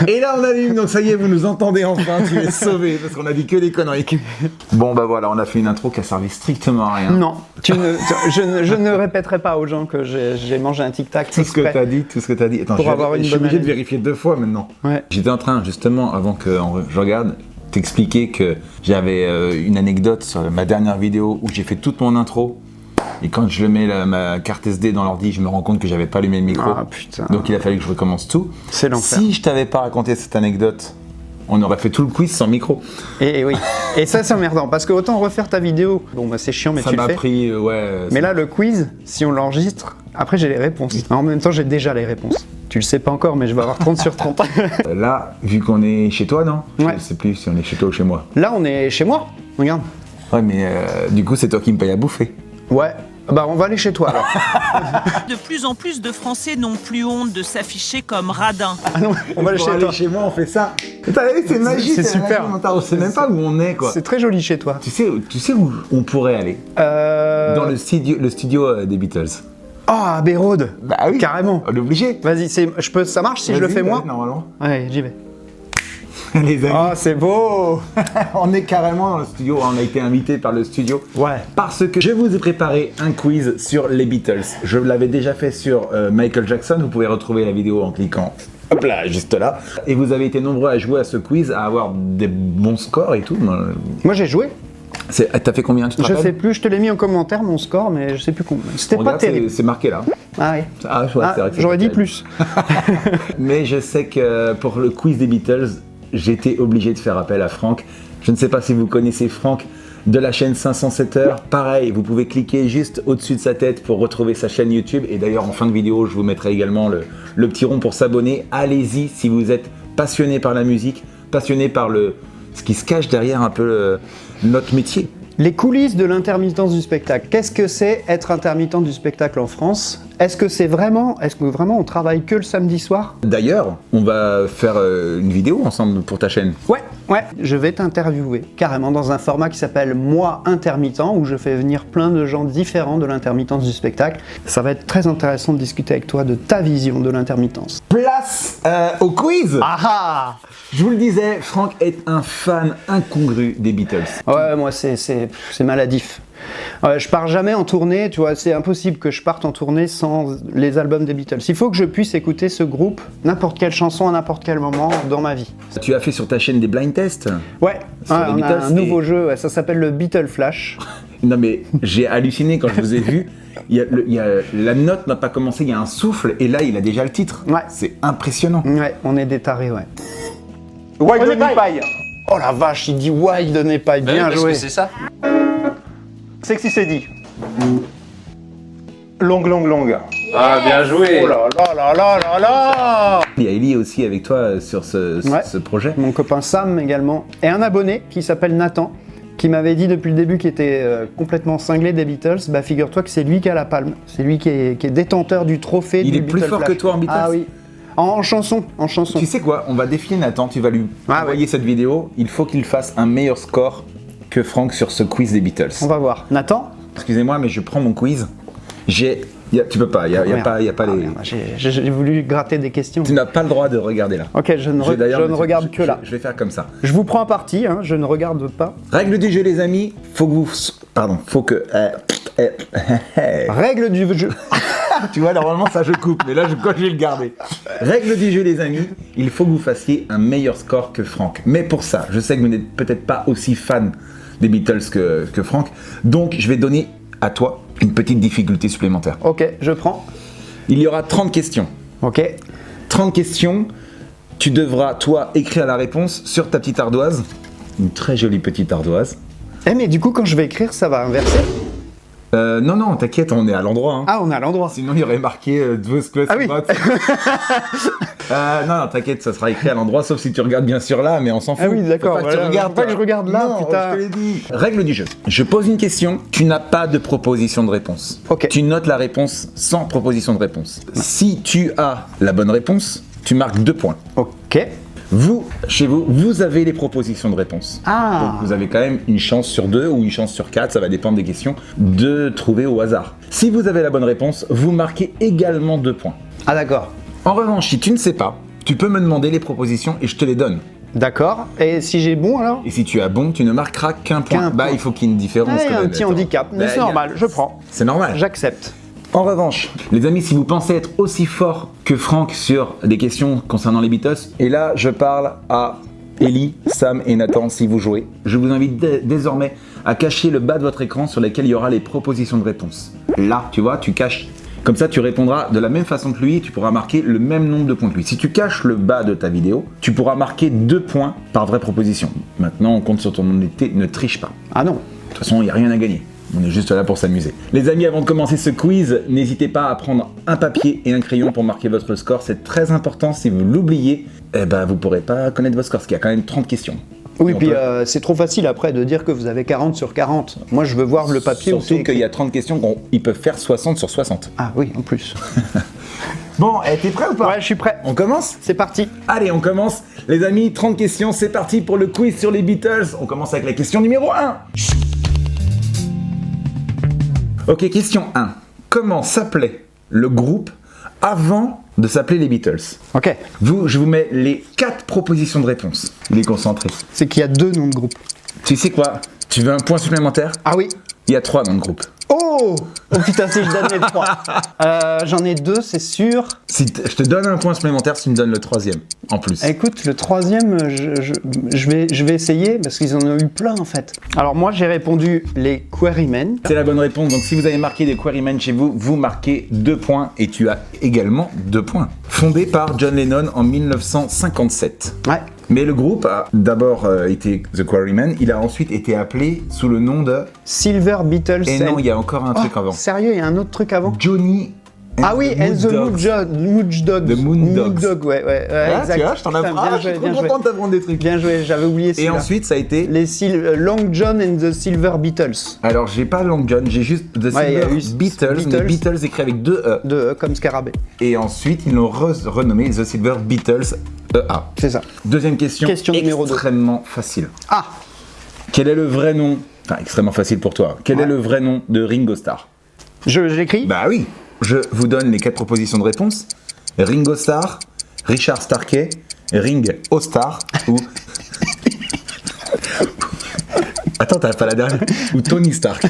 Et là on allume, donc ça y est, vous nous entendez enfin, tu es sauvé, parce qu'on a dit que des conneries. Bon bah voilà, on a fait une intro qui a servi strictement à rien. Non, je ne répéterai pas aux gens que j'ai mangé un tic-tac. Tout ce que t'as dit, Attends, je suis obligé de vérifier 2 fois maintenant. Ouais. J'étais en train, justement, avant que je regarde, t'expliquer que j'avais une anecdote sur ma dernière vidéo où j'ai fait toute mon intro. Et quand je mets ma carte SD dans l'ordi, je me rends compte que j'avais pas allumé le micro. Ah putain. Donc il a fallu que je recommence tout. C'est l'enfer. Si je t'avais pas raconté cette anecdote, on aurait fait tout le quiz sans micro. Et oui. Et ça, c'est emmerdant. Parce que autant refaire ta vidéo, bon bah c'est chiant, mais ça tu le fais. Ça m'a pris, ouais. Mais là, le quiz, si on l'enregistre, après j'ai les réponses. En même temps, j'ai déjà les réponses. Tu le sais pas encore, mais je vais avoir 30 sur 30. Là, vu qu'on est chez toi, non? Ouais. Je sais plus si on est chez toi ou chez moi. Là, on est chez moi. Regarde. Ouais, mais du coup, c'est toi qui me paye à bouffer. Ouais. Bah, on va aller chez toi alors. De plus en plus de Français n'ont plus honte de s'afficher comme radins. Ah non, on va aller chez toi. Chez moi, on fait ça. C'est magique, c'est super. On sait même pas où on est, quoi. C'est très joli chez toi. Tu sais où on pourrait aller? Dans le studio des Beatles. Ah, Abbey Road. Bah oui. Carrément. On est obligé. Vas-y, ça marche si je le fais moi? Normalement. Ouais, j'y vais. Les amis. Oh, c'est beau. On est carrément dans le studio, on a été invité par le studio. Ouais. Parce que je vous ai préparé un quiz sur les Beatles. Je l'avais déjà fait sur Michael Jackson, vous pouvez retrouver la vidéo en cliquant, hop là, juste là. Et vous avez été nombreux à jouer à ce quiz, à avoir des bons scores et tout. Moi j'ai joué. T'as fait combien, tu te Je rappelles? sais plus, je te l'ai mis en commentaire mon score, mais je sais plus combien. C'était pas Regarde, terrible. c'est marqué là. Ah oui. Ah, ouais, c'est vrai que c'est j'aurais pas dit terrible. plus. Mais je sais que pour le quiz des Beatles, j'étais obligé de faire appel à Franck. Je ne sais pas si vous connaissez Franck de la chaîne 507 heures. Pareil, vous pouvez cliquer juste au-dessus de sa tête pour retrouver sa chaîne YouTube. Et d'ailleurs, en fin de vidéo, je vous mettrai également le petit rond pour s'abonner. Allez-y si vous êtes passionné par la musique, passionné par ce qui se cache derrière un peu notre métier. Les coulisses de l'intermittence du spectacle. Qu'est-ce que c'est être intermittent du spectacle en France? Est-ce que vraiment on travaille que le samedi soir? D'ailleurs, on va faire une vidéo ensemble pour ta chaîne. Ouais. Je vais t'interviewer carrément dans un format qui s'appelle Moi Intermittent, où je fais venir plein de gens différents de l'intermittence du spectacle. Ça va être très intéressant de discuter avec toi de ta vision de l'intermittence. Place au quiz. Ah! Je vous le disais, Franck est un fan incongru des Beatles. Ouais, moi c'est maladif. Je pars jamais en tournée, tu vois, c'est impossible que je parte en tournée sans les albums des Beatles. Il faut que je puisse écouter ce groupe, n'importe quelle chanson à n'importe quel moment dans ma vie. Tu as fait sur ta chaîne des blind tests? Ouais, Sur les on Beatles, a un nouveau jeu, ouais, ça s'appelle le Beatle Flash. Non mais j'ai halluciné quand je vous ai vu. La note n'a pas commencé, il y a un souffle et là il a déjà le titre. Ouais. C'est impressionnant. Ouais, on est des tarés, ouais. Why the Nepal? Oh la vache, il dit Why de Nepal, bien joué. C'est ça. Sexy c'est dit. Long. Ah, bien joué. Oh là là là là là là. Il y a Ellie aussi avec toi sur ce projet. Mon copain Sam également. Et un abonné qui s'appelle Nathan, qui m'avait dit depuis le début qu'il était complètement cinglé des Beatles. Bah figure-toi que c'est lui qui a la palme. C'est lui qui est détenteur du trophée Il du est plus Beatle fort Flash. que toi en Beatles? Ah oui. En chanson. Tu sais quoi, on va défier Nathan, tu vas lui envoyer cette vidéo. Il faut qu'il fasse un meilleur score que Franck sur ce quiz des Beatles. On va voir. Nathan? Excusez-moi, mais je prends mon quiz. Tu peux pas, il y a pas les... Merde, j'ai voulu gratter des questions. Tu n'as pas le droit de regarder là. Ok, je ne regarde que là. Je vais faire comme ça. Je vous prends parti, hein, je ne regarde pas. Règle du jeu, les amis. Règle du jeu. Tu vois, normalement ça je coupe, mais là je vais le garder. Règle du jeu, les amis. Il faut que vous fassiez un meilleur score que Franck. Mais pour ça, je sais que vous n'êtes peut-être pas aussi fan des Beatles que Franck. Donc je vais donner à toi une petite difficulté supplémentaire. Ok, je prends. Il y aura 30 questions. Ok. 30 questions. Tu devras, toi, écrire la réponse sur ta petite ardoise. Une très jolie petite ardoise. Eh mais du coup, quand je vais écrire, ça va inverser? Non, t'inquiète, on est à l'endroit. Hein. Ah, on est à l'endroit. Sinon, il y aurait marqué Ah oui. Non, t'inquiète, ça sera écrit à l'endroit, sauf si tu regardes bien sûr là, mais on s'en fout. Ah oui, d'accord. Faut pas que tu regardes, faut pas que je regarde là, non, putain. je te l'ai dit. Règle du jeu. Je pose une question, tu n'as pas de proposition de réponse. Ok. Tu notes la réponse sans proposition de réponse. Si tu as la bonne réponse, tu marques 2 points. Ok. Vous, chez vous, vous avez les propositions de réponse. Ah. Donc vous avez quand même une chance sur 2 ou une chance sur 4, ça va dépendre des questions, de trouver au hasard. Si vous avez la bonne réponse, vous marquez également 2 points. Ah d'accord. En revanche, si tu ne sais pas, tu peux me demander les propositions et je te les donne. D'accord. Et si j'ai bon alors? Et si tu as bon, tu ne marqueras qu'un point. Qu'un point. Il faut qu'il y ait une différence. Il y a quand un même. petit Attends. handicap, mais c'est normal, je prends. C'est normal. J'accepte. En revanche, les amis, si vous pensez être aussi fort que Franck sur des questions concernant les Beatles, et là je parle à Ellie, Sam et Nathan si vous jouez, je vous invite désormais à cacher le bas de votre écran sur lequel il y aura les propositions de réponse. Là, tu vois, tu caches. Comme ça, tu répondras de la même façon que lui et tu pourras marquer le même nombre de points que lui. Si tu caches le bas de ta vidéo, tu pourras marquer 2 points par vraie proposition. Maintenant, on compte sur ton honnêteté, ne triche pas. Ah non. De toute façon, il n'y a rien à gagner. On est juste là pour s'amuser. Les amis, avant de commencer ce quiz, n'hésitez pas à prendre un papier et un crayon pour marquer votre score. C'est très important. Si vous l'oubliez, vous ne pourrez pas connaître votre score, parce qu'il y a quand même 30 questions. Oui, Et on puis peut- c'est trop facile après de dire que vous avez 40 sur 40. Moi, je veux voir le papier où c'est Surtout écrit. qu'il y a 30 questions qu'ils peuvent faire 60 sur 60. Ah oui, en plus. Bon, t'es prêt ou pas? Ouais, je suis prêt. On commence? C'est parti. Allez, on commence. Les amis, 30 questions, c'est parti pour le quiz sur les Beatles. On commence avec la question numéro 1. Ok, question 1. Comment s'appelait le groupe avant de s'appeler les Beatles? Ok. Je vous mets les 4 propositions de réponse. Il est concentré. C'est qu'il y a 2 noms de groupe. Tu sais quoi? Tu veux un point supplémentaire? Ah oui. Il y a 3 noms de groupe. Oh putain, si je donne les 3. J'en ai 2, c'est sûr. Je te donne un point supplémentaire si tu me donnes le 3e en plus. Écoute, le 3e, je vais essayer parce qu'ils en ont eu plein en fait. Alors moi, j'ai répondu les Quarrymen. C'est la bonne réponse. Donc si vous avez marqué des Quarrymen chez vous, vous marquez 2 points et tu as également 2 points. Fondé par John Lennon en 1957. Ouais. Mais le groupe a d'abord été The Quarrymen, il a ensuite été appelé sous le nom de... Silver Beatles. Et non, il y a encore un truc avant. Sérieux, il y a un autre truc avant? Johnny and Ah oui, the and the Mood Dogs. Mood Dogs. The Moon Dogs. Dog, ouais, Ah, exact. tu vois, je t'en Putain, apprends. Je suis trop content de t'apprendre des trucs. Bien joué, j'avais oublié Et celui-là. ensuite, ça a été... Les Long John and the Silver Beatles. Alors, j'ai pas Long John, j'ai juste The Ouais, il y a Silver eu Beatles, mais Beatles écrit avec 2 E. Comme Scarabée. Et ensuite, ils l'ont renommé The Silver Beatles EA. C'est ça. Deuxième question, Question numéro 2. extrêmement facile. Ah, Quel est le vrai nom... Enfin, extrêmement facile pour toi. Quel est le vrai nom de Ringo Starr? je l'écris. Bah oui. Je vous donne les 4 propositions de réponse. Ringo Starr, Richard Starkey, Ringo Starr ou... Attends, t'as pas la dernière? Ou Tony Stark.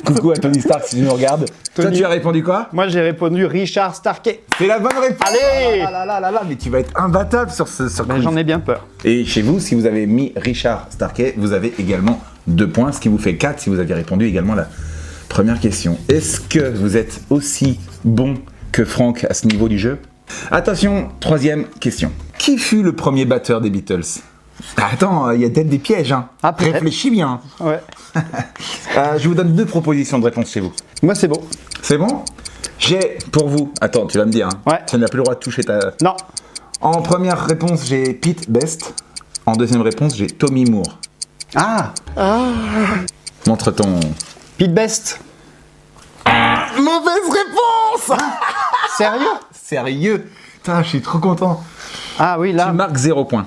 Coucou à Tony Stark si tu nous regardes. Toi, Tony. tu as répondu quoi? Moi, j'ai répondu Richard Starkey. C'est la bonne réponse. Allez. Oh là, mais tu vas être imbattable sur ce Ben, quiz. j'en ai bien peur. Et chez vous, si vous avez mis Richard Starkey, vous avez également 2 points, ce qui vous fait 4 si vous avez répondu également à la première question. Est-ce que vous êtes aussi bon que Franck à ce niveau du jeu? Attention, 3e question. Qui fut le premier batteur des Beatles? Attends, il y a peut-être des pièges, hein. Ah, peut-être. Réfléchis bien. Ouais. Je vous donne 2 propositions de réponse chez vous. Moi, c'est bon. C'est bon? J'ai pour vous... Attends, tu vas me dire, hein. Ouais. Tu n'as plus le droit de toucher ta... Non. En première réponse, j'ai Pete Best. En deuxième réponse, j'ai Tommy Moore. Ah, Montre ton... Pete Best. Mauvaise réponse. Sérieux? Sérieux? Putain, je suis trop content. Ah oui, Tu là. marques 0 point.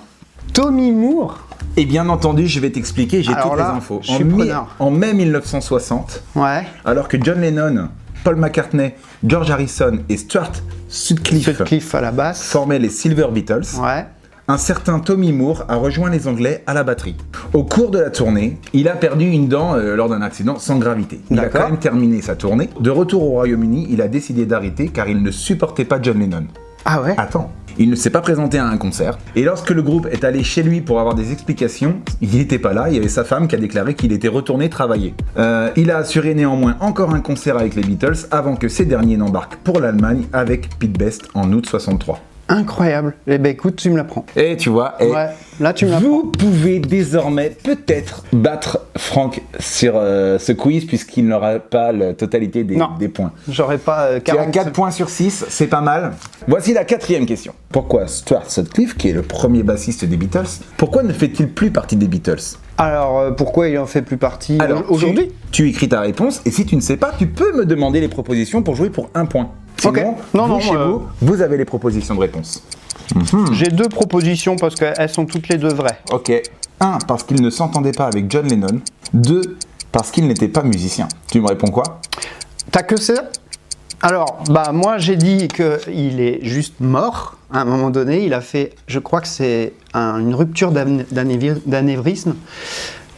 Tommy Moore. Et bien entendu, je vais t'expliquer, j'ai Alors toutes là, les infos. je suis preneur. En mai 1960, Ouais. alors que John Lennon, Paul McCartney, George Harrison et Stuart Sutcliffe Sutcliffe à la basse. formaient les Silver Beatles, Ouais. un certain Tommy Moore a rejoint les Anglais à la batterie. Au cours de la tournée, il a perdu une dent lors d'un accident sans gravité. Il a D'accord. quand même terminé sa tournée. De retour au Royaume-Uni, il a décidé d'arrêter car il ne supportait pas John Lennon. Ah ouais? Attends, il ne s'est pas présenté à un concert. Et lorsque le groupe est allé chez lui pour avoir des explications, il n'était pas là. Il y avait sa femme qui a déclaré qu'il était retourné travailler. Il a assuré néanmoins encore un concert avec les Beatles avant que ces derniers n'embarquent pour l'Allemagne avec Pete Best en août 63. Incroyable. Eh ben écoute, tu me l'apprends. Et tu vois, Ouais. Là, tu me l'apprends. vous pouvez désormais peut-être battre Franck sur ce quiz puisqu'il n'aura pas la totalité des points. J'aurais pas Tu as 40. 4 points sur 6, c'est pas mal. Voici la 4e question. Pourquoi Stuart Sutcliffe, qui est le premier bassiste des Beatles, pourquoi ne fait-il plus partie des Beatles? Alors, pourquoi il en fait plus partie aujourd'hui? tu écris ta réponse et si tu ne sais pas, tu peux me demander les propositions pour jouer pour 1 point. Sinon, Ok. Non, chez vous avez les propositions de réponse. J'ai 2 propositions parce qu'elles sont toutes les 2 vraies. Ok. 1, parce qu'il ne s'entendait pas avec John Lennon. 2, parce qu'il n'était pas musicien. Tu me réponds quoi? T'as que ça? Alors, moi j'ai dit qu'il est juste mort. À un moment donné, il a fait, je crois que c'est une rupture d'anévrisme.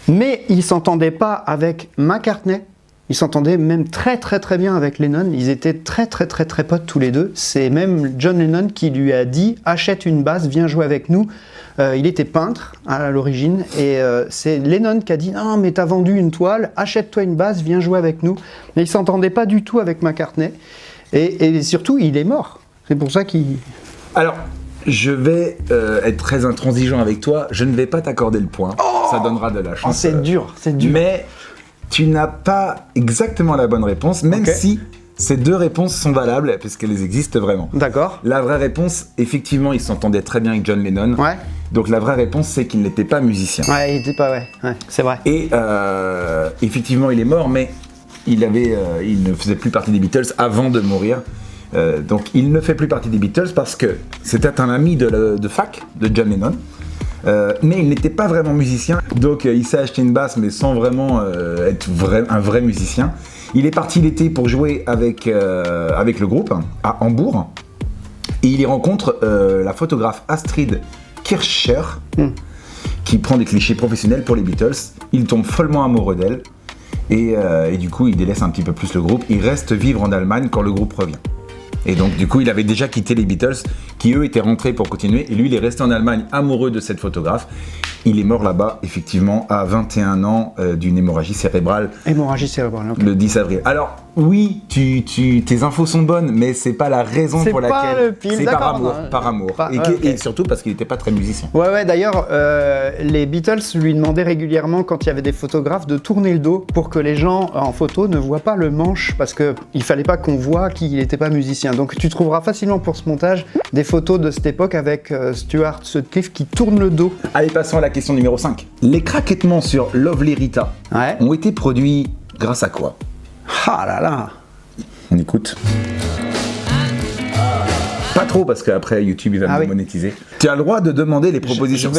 Mais il s'entendait pas avec McCartney. Il s'entendait même très très très bien avec Lennon. Ils étaient très très très très potes tous les deux. C'est même John Lennon qui lui a dit « Achète une basse, viens jouer avec nous ». Il était peintre à l'origine et c'est Lennon qui a dit « Non mais t'as vendu une toile, achète-toi une basse, viens jouer avec nous ». Mais il s'entendait pas du tout avec McCartney. Et surtout, il est mort. C'est pour ça qu'il... Alors, je vais être très intransigeant avec toi. Je ne vais pas t'accorder le point. Ça donnera de la chance. C'est dur, c'est dur. Mais tu n'as pas exactement la bonne réponse, même si ces deux réponses sont valables, puisqu'elles existent vraiment. D'accord. La vraie réponse, effectivement, il s'entendait très bien avec John Lennon. Ouais. Donc la vraie réponse, c'est qu'il n'était pas musicien. Ouais, il était pas, ouais, c'est vrai. Et effectivement, il est mort, mais il ne faisait plus partie des Beatles avant de mourir. Donc il ne fait plus partie des Beatles parce que c'était un ami de fac de John Lennon. Mais il n'était pas vraiment musicien, donc il s'est acheté une basse mais sans vraiment être un vrai musicien. Il est parti l'été pour jouer avec le groupe à Hambourg et il y rencontre la photographe Astrid Kirchherr qui prend des clichés professionnels pour les Beatles. Il tombe follement amoureux d'elle et du coup il délaisse un petit peu plus le groupe. Il reste vivre en Allemagne quand le groupe revient. Et donc du coup il avait déjà quitté les Beatles qui eux étaient rentrés pour continuer et lui il est resté en Allemagne amoureux de cette photographe. Il est mort là-bas effectivement à 21 ans d'une hémorragie cérébrale. Hémorragie cérébrale, ok. Le 10 avril. Alors oui, tes infos sont bonnes mais c'est pas la raison pour laquelle. C'est par amour. Par amour. Et surtout parce qu'il n'était pas très musicien. Ouais, d'ailleurs les Beatles lui demandaient régulièrement quand il y avait des photographes de tourner le dos pour que les gens en photo ne voient pas le manche parce qu'il fallait pas qu'on voit qu'il n'était pas musicien. Donc tu trouveras facilement pour ce montage des photos de cette époque avec Stuart Sutcliffe qui tourne le dos. Allez, passons à la question numéro 5. Les craquettements sur Lovely Rita ont été produits grâce à quoi? Ah là là. On écoute. Pas trop parce qu'après YouTube il va me monétiser. Tu as le droit de demander les propositions.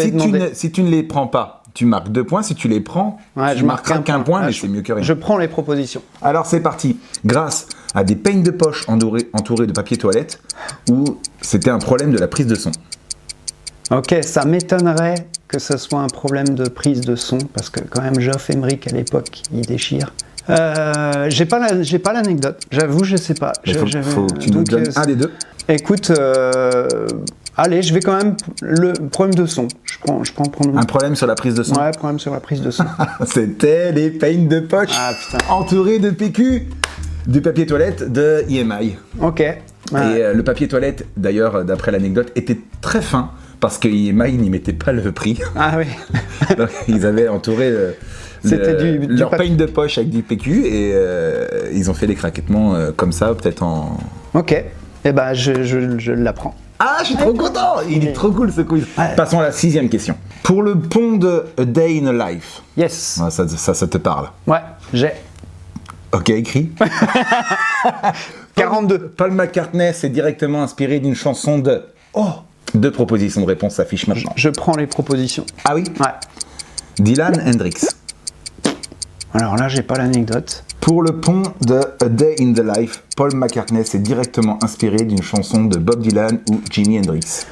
Si tu ne les prends pas, tu marques 2 points. Si tu les prends, je marquerai qu'un point, mais c'est mieux que rien. Je prends les propositions. Alors c'est parti. Grâce à des peignes de poche entourés de papier toilette, ou c'était un problème de la prise de son. Ok, ça m'étonnerait que ce soit un problème de prise de son, parce que quand même Geoff Emerick à l'époque, il déchire. J'ai pas l'anecdote, j'avoue, je sais pas. Il faut que tu nous donnes un des deux. Écoute, allez, je vais quand même le problème de son. Je prends un problème sur la prise de son. Ouais, problème sur la prise de son. C'était les peignes de poche entourés de PQ, du papier toilette de EMI. Ok. Et le papier toilette, d'ailleurs, d'après l'anecdote, était très fin parce que EMI n'y mettait pas le prix. Ah oui. Donc, ils avaient entouré leur peigne de poche avec du PQ et ils ont fait des craquettements comme ça, peut-être en... Ok. Eh ben, je l'apprends. Ah, je suis trop content. Il est trop cool ce quiz. Ouais. Passons à la 6e question. Pour le pont de A Day in a Life. Yes. Ça te parle. Ouais, j'ai. Ok, écrit. 42. Paul McCartney s'est directement inspiré d'une chanson de... Oh, 2 propositions de réponse s'affichent maintenant. Je prends les propositions. Ah oui? Ouais. Dylan, Hendrix. Alors là, j'ai pas l'anecdote. Pour le pont de A Day in the Life, Paul McCartney s'est directement inspiré d'une chanson de Bob Dylan ou Jimi Hendrix.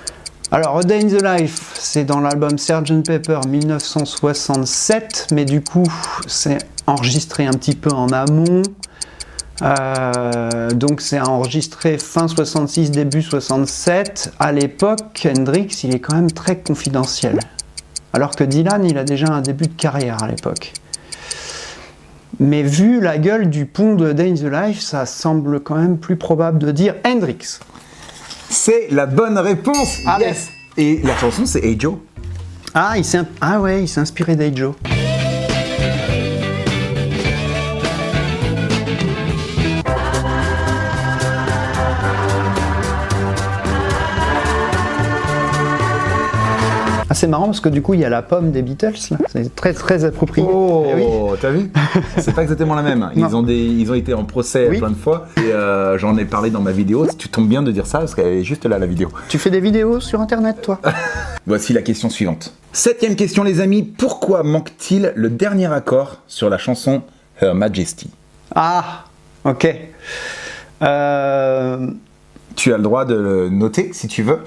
Alors, A Day in the Life, c'est dans l'album Sgt. Pepper 1967, mais du coup, c'est enregistré un petit peu en amont. Donc, c'est enregistré fin 66, début 67. À l'époque, Hendrix, il est quand même très confidentiel. Alors que Dylan, il a déjà un début de carrière à l'époque. Mais vu la gueule du pont de Day in the Life, ça semble quand même plus probable de dire Hendrix. C'est la bonne réponse. Yes. Et la chanson, c'est Hey Joe. Ah, il s'est inspiré d'Hey Joe. Ah, c'est marrant parce que du coup il y a la pomme des Beatles là, c'est très très approprié. Oh, oui. T'as vu? C'est pas exactement la même. Ils ont été en procès plein de fois et j'en ai parlé dans ma vidéo. Tu tombes bien de dire ça parce qu'elle est juste là la vidéo. Tu fais des vidéos sur internet toi? Voici la question suivante. 7e question les amis, pourquoi manque-t-il le dernier accord sur la chanson Her Majesty? Ah, ok. Tu as le droit de le noter si tu veux.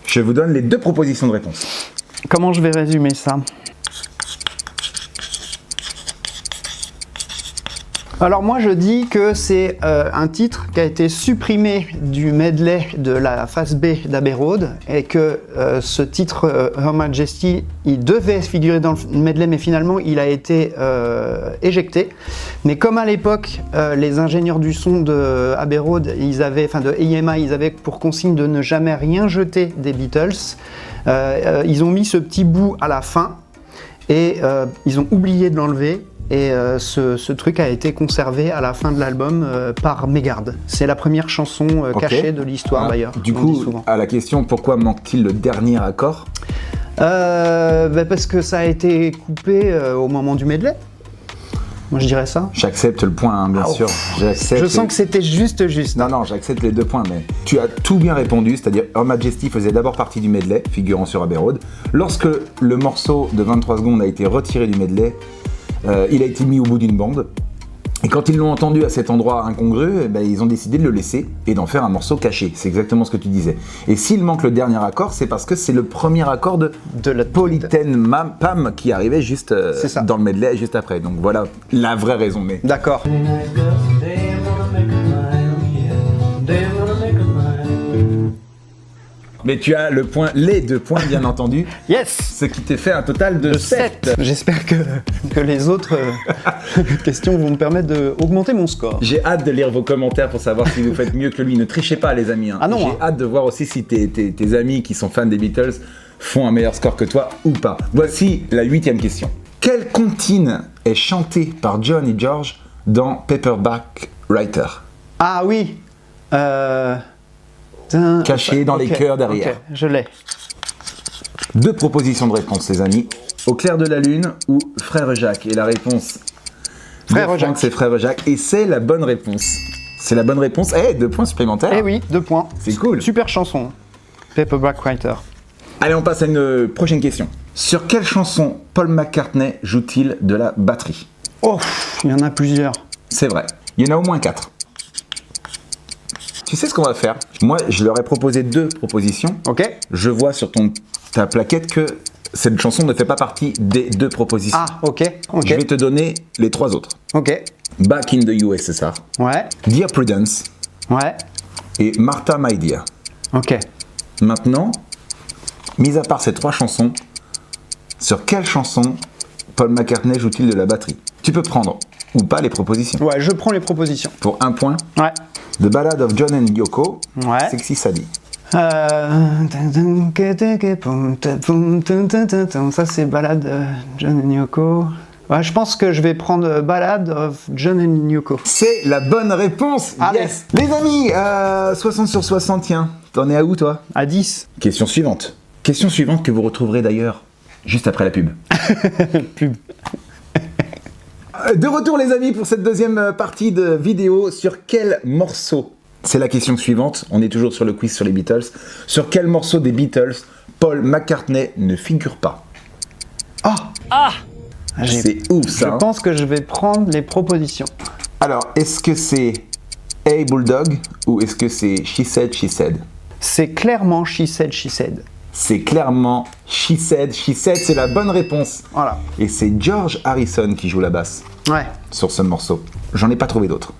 Je vous donne les 2 propositions de réponse. Comment je vais résumer ça? Alors moi je dis que c'est un titre qui a été supprimé du medley de la phase B d'Abbey Road et que ce titre Her Majesty il devait figurer dans le medley mais finalement il a été éjecté. Mais comme à l'époque les ingénieurs du son de Abbey Road, de EMI, ils avaient pour consigne de ne jamais rien jeter des Beatles, ils ont mis ce petit bout à la fin et ils ont oublié de l'enlever. Et ce truc a été conservé à la fin de l'album par Mégarde. C'est la première chanson cachée de l'histoire d'ailleurs. Du coup, à la question pourquoi manque-t-il le dernier accord? Parce que ça a été coupé au moment du medley. Moi je dirais ça. J'accepte le point, hein, bien sûr. Je sens que c'était juste. Non, j'accepte les 2 points, mais tu as tout bien répondu, c'est-à-dire Her Majesty faisait d'abord partie du medley, figurant sur Abbey Road. Lorsque le morceau de 23 secondes a été retiré du medley, il a été mis au bout d'une bande. Et quand ils l'ont entendu à cet endroit incongru, ils ont décidé de le laisser et d'en faire un morceau caché. C'est exactement ce que tu disais. Et s'il manque le dernier accord, c'est parce que c'est le premier accord de la Polyten Pam qui arrivait juste dans le medley juste après. Donc voilà la vraie raison. Mais... D'accord. Mais tu as les 2 points bien entendu. Yes. Ce qui te fait un total de 7. J'espère que les autres questions vont me permettre d'augmenter mon score. J'ai hâte de lire vos commentaires pour savoir si vous faites mieux que lui. Ne trichez pas les amis. Hein. Ah non. J'ai hâte de voir aussi si tes amis qui sont fans des Beatles font un meilleur score que toi ou pas. Voici la 8e question. Quelle comptine est chantée par John et George dans Paperback Writer? Ah oui. Caché dans les chœurs derrière. Ok, je l'ai. 2 propositions de réponse, les amis. Au clair de la lune ou Frère Jacques? Et la réponse... Frère Jacques. C'est Frère Jacques. Et c'est la bonne réponse. C'est la bonne réponse. 2 points supplémentaires. Eh oui, 2 points. C'est cool. Super chanson. Paperback Writer. Allez, on passe à une prochaine question. Sur quelle chanson Paul McCartney joue-t-il de la batterie? Oh, il y en a plusieurs. C'est vrai. Il y en a au moins 4. Tu sais ce qu'on va faire? Moi, je leur ai proposé 2 propositions. Ok. Je vois sur ta plaquette que cette chanson ne fait pas partie des 2 propositions. Ah, ok. Je vais te donner les 3 autres. Ok. Back in the USSR. Ouais. Dear Prudence. Ouais. Et Martha My Dear. Ok. Maintenant, mis à part ces 3 chansons, sur quelle chanson Paul McCartney joue-t-il de la batterie? Tu peux prendre ou pas les propositions. Ouais, je prends les propositions. Pour 1 point. Ouais. The Ballad of John and Yoko. Ouais. Sexy Sadie. Ça c'est Ballad John and Yoko. Ouais, je pense que je vais prendre Ballad of John and Yoko. C'est la bonne réponse. Allez. Yes. Les amis, 60 sur 60, tiens. T'en es à où toi? À 10. Question suivante. Question suivante que vous retrouverez d'ailleurs juste après la pub. Pub. De retour les amis pour cette 2e partie de vidéo. Sur quel morceau? C'est la question suivante. On est toujours sur le quiz sur les Beatles. Sur quel morceau des Beatles Paul McCartney ne figure pas? C'est ouf ça. Je pense que je vais prendre les propositions. Alors, est-ce que c'est Hey Bulldog ou est-ce que c'est She Said, She Said? C'est clairement She Said, She Said. C'est clairement She Said, She Said, c'est la bonne réponse. Voilà. Et c'est George Harrison qui joue la basse Ouais. sur ce morceau. J'en ai pas trouvé d'autres.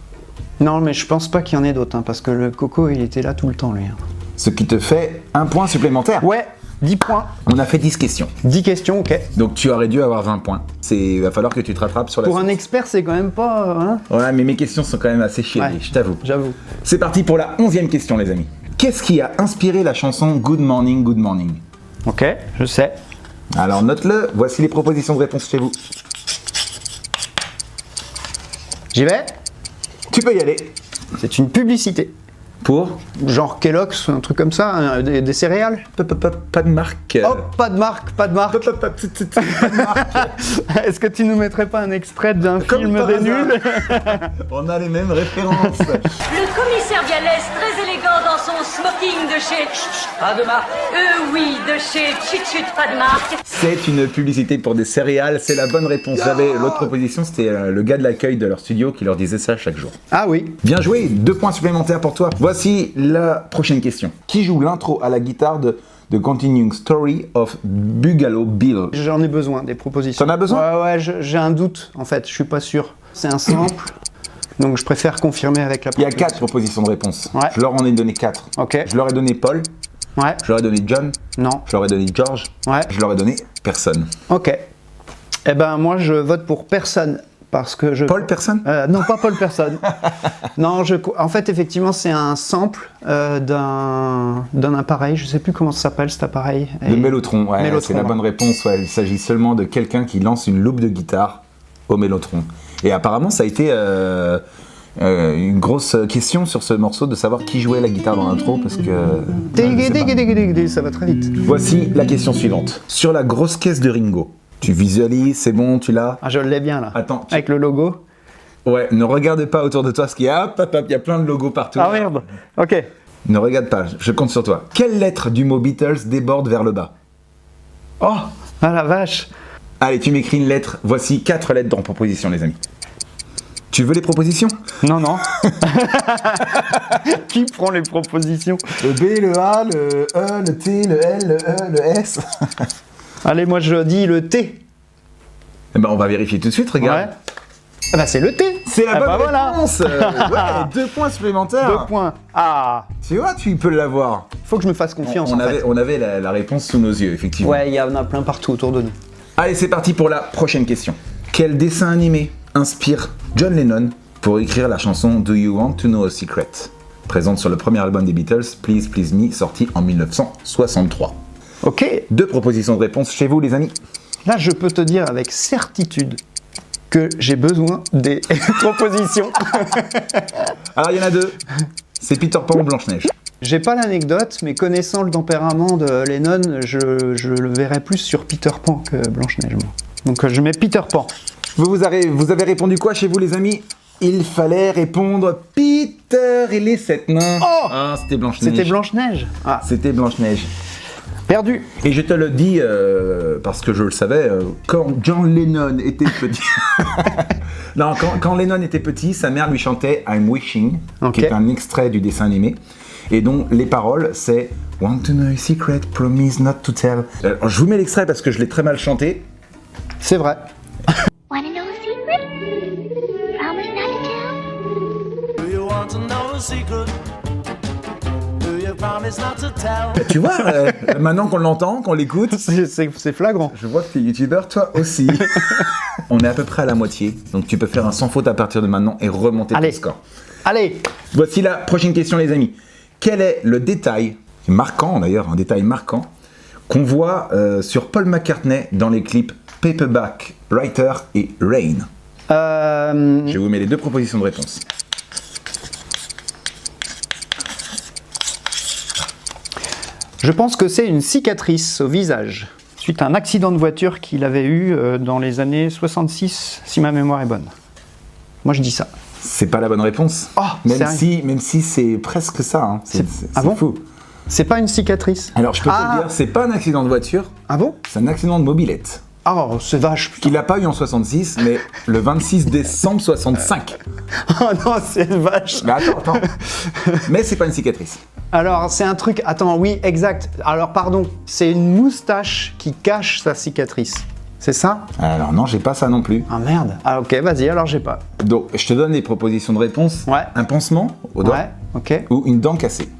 Non, mais je pense pas qu'il y en ait d'autres, hein, parce que le Coco, il était là tout le temps, lui. Hein. Ce qui te fait 1 point supplémentaire. Ouais, 10 points. On a fait 10 questions. 10 questions, ok. Donc tu aurais dû avoir 20 points. Il va falloir que tu te rattrapes sur la Pour un suite. expert, c'est quand même pas... Hein. Ouais, mais mes questions sont quand même assez chiées, Ouais. je t'avoue. J'avoue. C'est parti pour la 11e question, les amis. Qu'est-ce qui a inspiré la chanson Good Morning, Good Morning? Ok, je sais. Alors note-le, voici les propositions de réponse chez vous. J'y vais. Tu peux y aller. C'est une publicité. Pour Genre Kellogg's, un truc comme ça, des céréales. pas de marque. Oh, pas de marque, pas de marque. Pas de marque. Est-ce que tu nous mettrais pas un extrait d'un Comme film par des hasard. nuls? On a les mêmes références. Le commissaire Vialès, très élégant dans son smoking de chez... Pas de marque. Oui, de chez Chut, pas de marque. C'est une publicité pour des céréales, c'est la bonne réponse. J'avais l'autre proposition, c'était le gars de l'accueil de leur studio qui leur disait ça chaque jour. Ah oui. Bien joué, 2 points supplémentaires pour toi. Voici la prochaine question. Qui joue l'intro à la guitare de The Continuing Story of Bugalo Bill? J'en ai besoin, des propositions. T'en as besoin? Ouais, j'ai un doute, en fait, je suis pas sûr. C'est un sample, donc je préfère confirmer avec la Il y a proposition. 4 propositions de réponse. Ouais. Je leur en ai donné 4. Ok. Je leur ai donné Paul, Ouais, je leur ai donné John, non, je leur ai donné George, ouais, je leur ai donné personne. ok. Eh ben, moi, je vote pour personne, parce que je... Paul, personne? Non, pas Paul Personne. Non, en fait, effectivement, c'est un sample d'un appareil. Je sais plus comment ça s'appelle cet appareil. Le Mellotron, ouais, Mellotron, c'est la ouais. bonne réponse. Ouais. Il s'agit seulement de quelqu'un qui lance une loupe de guitare au Mellotron. Et apparemment, ça a été une grosse question sur ce morceau de savoir qui jouait la guitare dans l'intro parce que. Ça va très vite. Voici la question suivante. Sur la grosse caisse de Ringo, tu visualises, c'est bon, tu l'as? Ah, je l'ai bien là. Attends, Avec le logo. ouais, ne regarde pas autour de toi parce qu'il y a, hop, hop, hop, il y a plein de logos partout. Ah merde. Ok. Ne regarde pas, je compte sur toi. Quelle lettre du mot Beatles déborde vers le bas? Oh, ah la vache. Allez, tu m'écris une lettre. Voici 4 lettres dans proposition, les amis. Tu veux les propositions? Non, non. Qui prend les propositions? Le B, le A, le E, le T, le L, le E, le S. Allez, moi je dis le T. Eh ben, on va vérifier tout de suite, regarde. Ouais. Ah bah c'est le T. C'est la Ah bonne bah voilà. réponse. Ouais, 2 points supplémentaires. 2 points. Ah. Tu vois, tu peux l'avoir. Faut que je me fasse confiance en fait. On avait la réponse sous nos yeux, effectivement. Ouais, il y en a plein partout autour de nous. Allez, c'est parti pour la prochaine question. Quel dessin animé inspire John Lennon pour écrire la chanson Do You Want to Know a Secret, présente sur le premier album des Beatles, Please Please Me, sorti en 1963. Ok. 2 propositions de réponse chez vous, les amis. Là, je peux te dire avec certitude que j'ai besoin des propositions. Alors, il y en a 2. C'est Peter Pan ou Blanche-Neige. J'ai pas l'anecdote, mais connaissant le tempérament de Lennon, je le verrais plus sur Peter Pan que Blanche-Neige. moi. Donc je mets Peter Pan. Vous avez répondu quoi chez vous, les amis? Il fallait répondre Peter et les 7 nains. Oh, ah, c'était Blanche-Neige. c'était Blanche-Neige. Ah, C'était Blanche-Neige. perdu. Et je te le dis parce que je le savais, quand John Lennon était petit. Non, quand Lennon était petit, sa mère lui chantait I'm Wishing, Ok. qui est un extrait du dessin animé, et dont les paroles c'est Want to know a secret, promise not to tell. Alors, je vous mets l'extrait parce que je l'ai très mal chanté. C'est vrai. Want to know a secret? Promise not to tell. Do you want to know a secret? Do you promise not to tell? Tu vois, maintenant qu'on l'entend, qu'on l'écoute, C'est flagrant. je vois que tu es youtubeur, toi aussi. On est à peu près à la moitié, donc tu peux faire un sans faute à partir de maintenant et remonter Allez. ton score. Allez. Voici la prochaine question, les amis. Quel est le détail, marquant d'ailleurs, un détail marquant, qu'on voit sur Paul McCartney dans les clips Paperback Writer et Rain? Je vais vous mettre les 2 propositions de réponse. Je pense que c'est une cicatrice au visage, suite à un accident de voiture qu'il avait eu dans les années 66, si ma mémoire est bonne. Moi je dis ça. C'est pas la bonne réponse. Oh, même si c'est presque ça. Hein. C'est Ah bon fou. C'est pas une cicatrice. Alors je peux te Ah. dire, c'est pas un accident de voiture, Ah bon? c'est un accident de mobilette. Oh, c'est vache. Qu'il n'a pas eu en 66, mais le 26 décembre 65. Oh non, c'est vache. Mais attends. Mais c'est pas une cicatrice. Alors, c'est un truc... Attends, oui, exact. Alors, pardon, c'est une moustache qui cache sa cicatrice. C'est ça? Alors non, j'ai pas ça non plus. Ah merde. Ah ok, vas-y, alors j'ai pas. Donc je te donne les propositions de réponse. Ouais. Un pansement au doigt Ouais, ok. ou une dent cassée.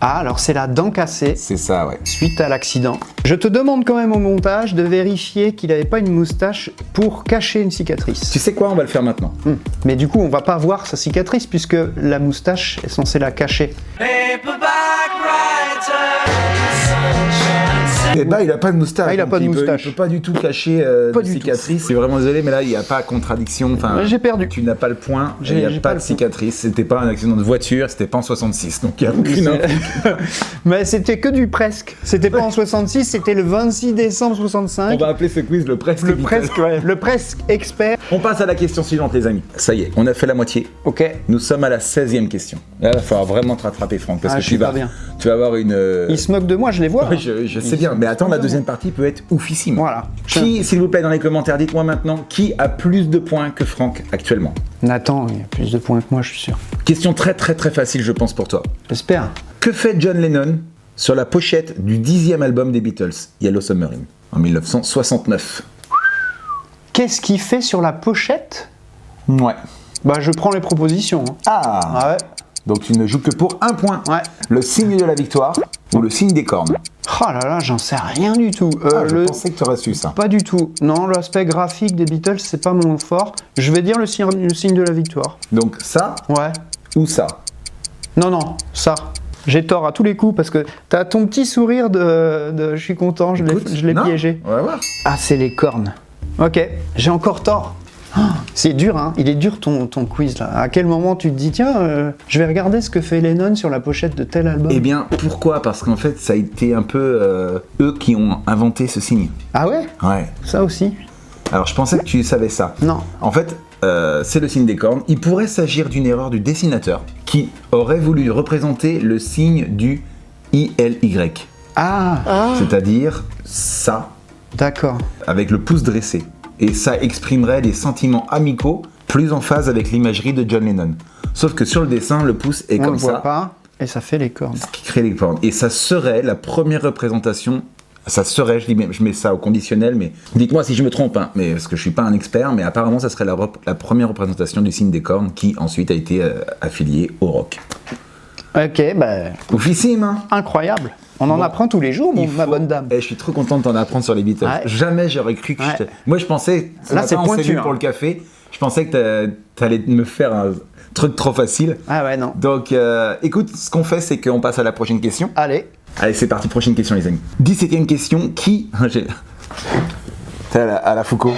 Ah, alors c'est la dent cassée C'est ça, ouais. suite à l'accident. Je te demande quand même au montage de vérifier qu'il n'avait pas une moustache pour cacher une cicatrice. Tu sais quoi, on va le faire maintenant. Mais du coup, on va pas voir sa cicatrice puisque la moustache est censée la cacher. Paperback writer, sunshine Eh ben, il a pas de moustache. Ah, il a donc pas de moustache. Il peut pas du tout cacher Pas de du tout. cicatrice. Je suis vraiment désolé, mais là, il n'y a pas contradiction. Enfin, J'ai perdu. Tu n'as pas le point. Il J'ai n'y a pas pas de le point. cicatrice. C'était pas un accident de voiture. C'était pas en 66. Donc, il n'y a aucune info. Mais c'était que du presque. C'était pas en 66, c'était le 26 décembre 65. On va appeler ce quiz le presque. Le Beatles. presque, ouais. Le presque expert. On passe à la question suivante, les amis. Ça y est, on a fait la moitié. Ok. Nous sommes à la 16e question. Là, il va falloir vraiment te rattraper, Franck, parce Ah, que je suis pas bien. tu vas avoir une. Ils se moquent de moi, je les vois. Oui, je sais bien, mais attends, la deuxième partie peut être oufissime. Voilà. Qui, s'il vous plaît, dans les commentaires, dites-moi maintenant, qui a plus de points que Franck actuellement? Nathan, il a plus de points que moi, je suis sûr. Question très très très facile, je pense, pour toi. J'espère. Que fait John Lennon sur la pochette du 10e album des Beatles, Yellow Submarine, en 1969? Qu'est-ce qu'il fait sur la pochette? Ouais. Bah, je prends les propositions. hein. Ah Ouais. Donc tu ne joues que pour un point. Ouais. Le signe de la victoire ou le signe des cornes? Oh là là, j'en sais rien du tout. Je pensais que tu aurais su ça. Pas du tout. Non, l'aspect graphique des Beatles, c'est pas mon fort. Je vais dire le signe de la victoire. Donc ça Ouais. ou ça? Non, non, ça. J'ai tort à tous les coups parce que t'as ton petit sourire de je suis content, je l'ai Non, piégé. On va voir. Ah, c'est les cornes. Ok, j'ai encore tort. Ah, c'est dur, hein. Il est dur ton quiz là. À quel moment tu te dis, tiens, je vais regarder ce que fait Lennon sur la pochette de tel album? Eh bien, pourquoi? Parce qu'en fait, ça a été un peu eux qui ont inventé ce signe. Ah ouais? Ouais. Ça aussi? Alors, je pensais que tu savais ça. Non. En fait, c'est le signe des cornes. Il pourrait s'agir d'une erreur du dessinateur qui aurait voulu représenter le signe du ILY. Ah, C'est-à-dire ça, d'accord. avec le pouce dressé. Et ça exprimerait des sentiments amicaux plus en phase avec l'imagerie de John Lennon. Sauf que sur le dessin, le pouce est On comme le voit ça, pas et ça fait les cornes. ce qui crée les cornes. Et ça serait la première représentation. Ça serait, je mets ça au conditionnel, mais dites-moi si je me trompe, hein, mais, parce que je suis pas un expert, mais apparemment ça serait la première représentation du signe des cornes qui ensuite a été affilié au rock. Ok, bah, Oufissime, hein? incroyable. On en apprend tous les jours, ma bonne dame. Je suis trop content de t'en apprendre sur les Beatles. Ouais. Jamais j'aurais cru que Ouais. Moi je pensais, ce Là, matin, c'est on s'est pointu, vu hein. pour le café, je pensais que t'allais me faire un truc trop facile. Ah ouais, non. Donc écoute, ce qu'on fait, c'est qu'on passe à la prochaine question. Allez. Allez, c'est parti, prochaine question les amis. 17e question, qui... T'es à la Foucault.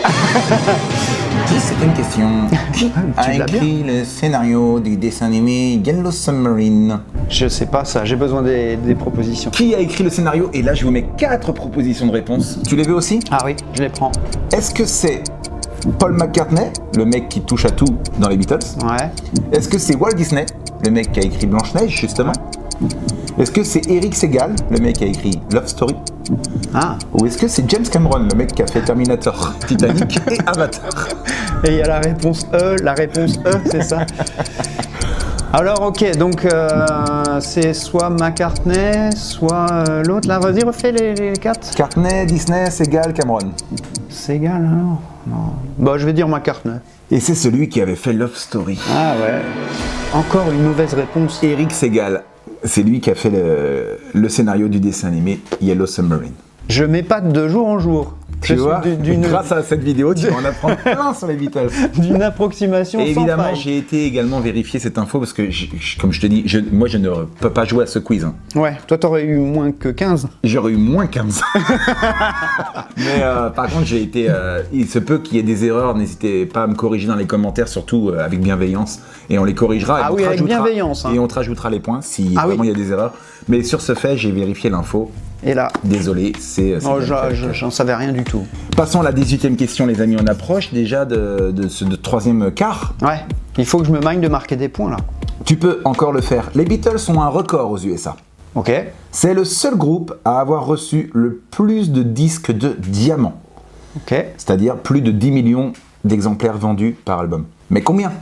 17e question. Qui a l'as écrit le scénario du dessin animé Yellow Submarine? Je sais pas ça, j'ai besoin des propositions. Qui a écrit le scénario? Et là, je vous mets 4 propositions de réponse. Tu les veux aussi? Ah oui, je les prends. Est-ce que c'est Paul McCartney, le mec qui touche à tout dans les Beatles? Ouais. Est-ce que c'est Walt Disney, le mec qui a écrit Blanche-Neige, justement? Est-ce que c'est Eric Segal, le mec qui a écrit Love Story? Ah. Ou est-ce que c'est James Cameron, le mec qui a fait Terminator, Titanic et Avatar? Et il y a la réponse E, c'est ça. Alors ok, donc c'est soit McCartney, soit l'autre là, vas-y refais les 4. McCartney, Disney, Segal, Cameron. C'est égal alors. Non. Bah je vais dire McCartney. Et c'est celui qui avait fait Love Story. Ah ouais. Encore une mauvaise réponse. Eric Segal, c'est lui qui a fait le scénario du dessin animé Yellow Submarine. Je m'épate de jour en jour. Tu Je vois, suis grâce à cette vidéo, tu vas en apprendre plein sur les Beatles. d'une approximation Et sans évidemment, faille. j'ai été également vérifier cette info parce que, comme je te dis, moi je ne peux pas jouer à ce quiz. Hein. Ouais, toi t'aurais eu moins que 15. J'aurais eu moins 15. Mais par contre, j'ai été. Il se peut qu'il y ait des erreurs, n'hésitez pas à me corriger dans les commentaires, surtout avec bienveillance. Et on les corrigera. Ah et on oui, te avec rajoutera- bienveillance, hein. Et on te rajoutera les points si Ah vraiment oui. il y a des erreurs. Mais sur ce fait, j'ai vérifié l'info. Et là, Désolé, c'est. oh, j'en savais rien du tout. Passons à la 18e question, les amis. On approche déjà de ce troisième quart. Ouais, il faut que je me magne de marquer des points là. Tu peux encore le faire. Les Beatles ont un record aux USA. Ok. C'est le seul groupe à avoir reçu le plus de disques de diamants. Ok. C'est-à-dire plus de 10 millions d'exemplaires vendus par album. Mais combien?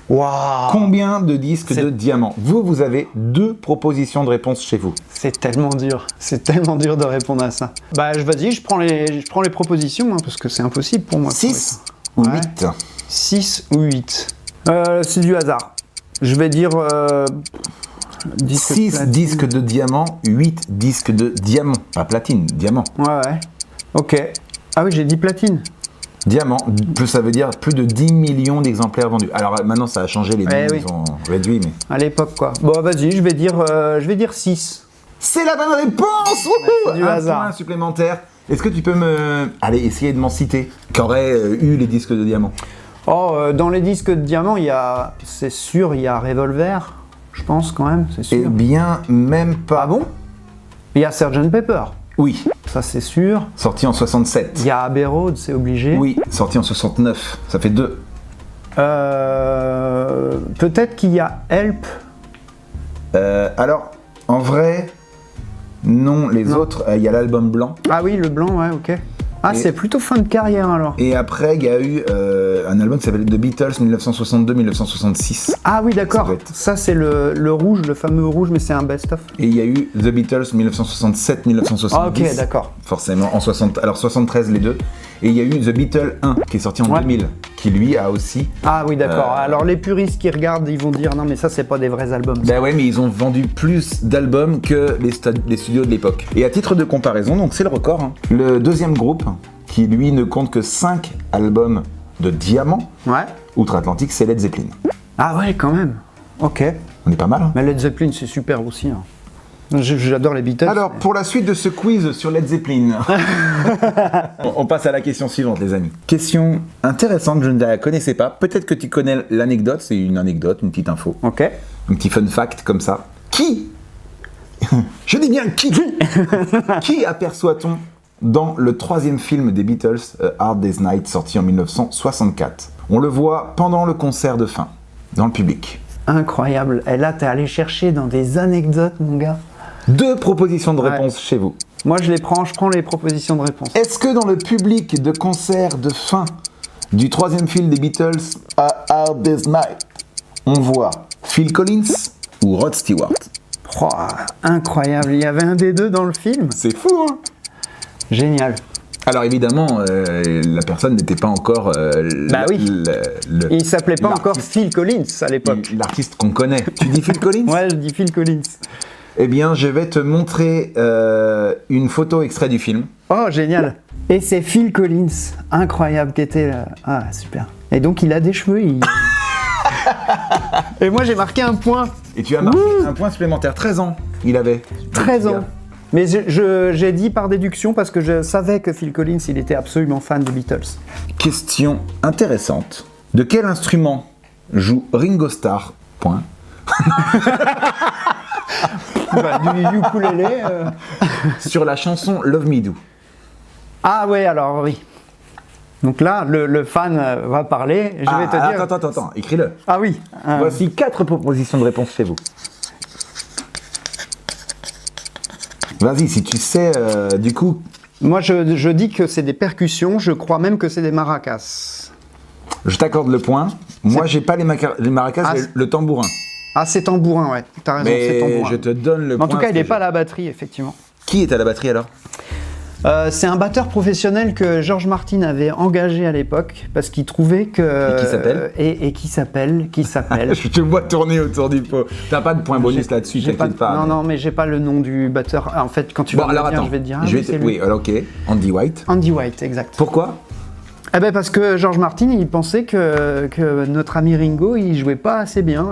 Waouh. Combien de disques C'est- de diamants? Vous avez 2 propositions de réponse chez vous. C'est tellement dur. C'est tellement dur de répondre à ça. Bah vas-y, je prends les propositions hein, parce que c'est impossible pour moi. 6 ou Ouais. 8? 6 ou 8. C'est du hasard. Je vais dire 6 disques de diamants, 8 disques de diamant. Pas platine, diamant. Ouais. Ok. Ah oui, j'ai dit platine. Diamant, ça veut dire plus de 10 millions d'exemplaires vendus. Alors maintenant ça a changé, les noms oui. ils ont réduit, mais... À l'époque quoi. Bon vas-y, je vais dire 6. C'est la bonne réponse. Wouhou, c'est du un hasard. point supplémentaire. Est-ce que tu peux essayer de m'en citer qui aurait eu les disques de diamant? Dans les disques de diamant, c'est sûr, il y a Revolver, je pense quand même, c'est sûr. Eh bien, même pas. Ah bon? Il y a Sgt Pepper, Oui, ça c'est sûr. sorti en 67. Il y a Abbey Road, c'est obligé. Oui, sorti en 69. Ça fait 2. Peut-être qu'il y a Help. Alors, en vrai, non. Les autres, il y a l'album blanc. Ah oui, le blanc, ouais, ok. Ah, c'est plutôt fin de carrière alors. Et après, il y a eu un album qui s'appelle The Beatles 1962-1966. Ah oui, Ça d'accord. doit être- Ça, c'est le rouge, le fameux rouge, mais c'est un best-of. Et il y a eu The Beatles 1967-1970. Ah, ok, d'accord. Forcément, en 73 les deux. Et il y a eu The Beatles 1 qui est sorti en Ouais. 2000, qui lui a aussi... Ah oui, d'accord. Alors les puristes qui regardent, ils vont dire non, mais ça, c'est pas des vrais albums. Ben ouais, mais ils ont vendu plus d'albums que les studios de l'époque. Et à titre de comparaison, donc c'est le record, hein. Le deuxième groupe, qui lui ne compte que 5 albums de diamant, Ouais. outre-Atlantique, c'est Led Zeppelin. Ah ouais, quand même. Ok. On est pas mal, hein. Mais Led Zeppelin, c'est super aussi. Hein. J'adore les Beatles. Alors, pour la suite de ce quiz sur Led Zeppelin, on passe à la question suivante, les amis. Question intéressante, je ne la connaissais pas. Peut-être que tu connais l'anecdote, c'est une anecdote, une petite info, Ok. un petit fun fact comme ça. Qui Je dis bien qui Qui aperçoit-on dans le troisième film des Beatles, A Hard Day's Night, sorti en 1964 ? On le voit pendant le concert de fin, dans le public. Incroyable. Et là, t'es allé chercher dans des anecdotes, mon gars. 2 propositions de Ouais. réponse chez vous. Moi, je prends les propositions de réponse. Est-ce que dans le public de concert de fin du troisième film des Beatles, A Hard Day's Night, on voit Phil Collins ou Rod Stewart? Oh, incroyable. Il y avait un des deux dans le film. C'est fou, hein? Génial. Alors évidemment, la personne n'était pas encore... Bah oui. Il s'appelait pas encore l'artiste- Phil Collins à l'époque. L'artiste qu'on connaît. Tu dis Phil Collins? Ouais, je dis Phil Collins. Eh bien, je vais te montrer une photo extrait du film. Oh, génial. Et c'est Phil Collins. Incroyable qui était là. Ah, super. Et donc, il a des cheveux. Et moi, j'ai marqué un point. Et tu as marqué un point supplémentaire. 13 ans, il avait. 13 ans. Mais j'ai dit par déduction parce que je savais que Phil Collins, il était absolument fan des Beatles. Question intéressante. De quel instrument joue Ringo Starr? Point. Bah, du ukulélé. Sur la chanson Love Me Do. Ah ouais, alors oui. Donc là, le fan va parler. Je vais te dire. Attends, écris-le. Ah oui. Voici 4 propositions de réponse chez vous. Vas-y, si tu sais, du coup... Moi, je dis que c'est des percussions. Je crois même que c'est des maracas. Je t'accorde le point. Moi, j'ai pas les maracas, Ah, j'ai le tambourin. Ah, c'est tambourin, ouais. T'as raison, c'est Mais tambourin. je te donne le Mais point. en tout cas, il parce n'est que pas à la batterie, effectivement. Qui est à la batterie alors? C'est un batteur professionnel que George Martin avait engagé à l'époque parce qu'il trouvait que... Et qui s'appelle et qui s'appelle... Je te vois tourner autour du pot. T'as pas de point bonus là-dessus, J'ai t'inquiète pas. Non, mais j'ai pas le nom du batteur. En fait, quand tu Bon, vas me alors le dire, attends. je vais te dire. Je vais oui, alors ok. Andy White. Andy White, exact. Pourquoi? Eh ben parce que George Martin, il pensait que notre ami Ringo, il jouait pas assez bien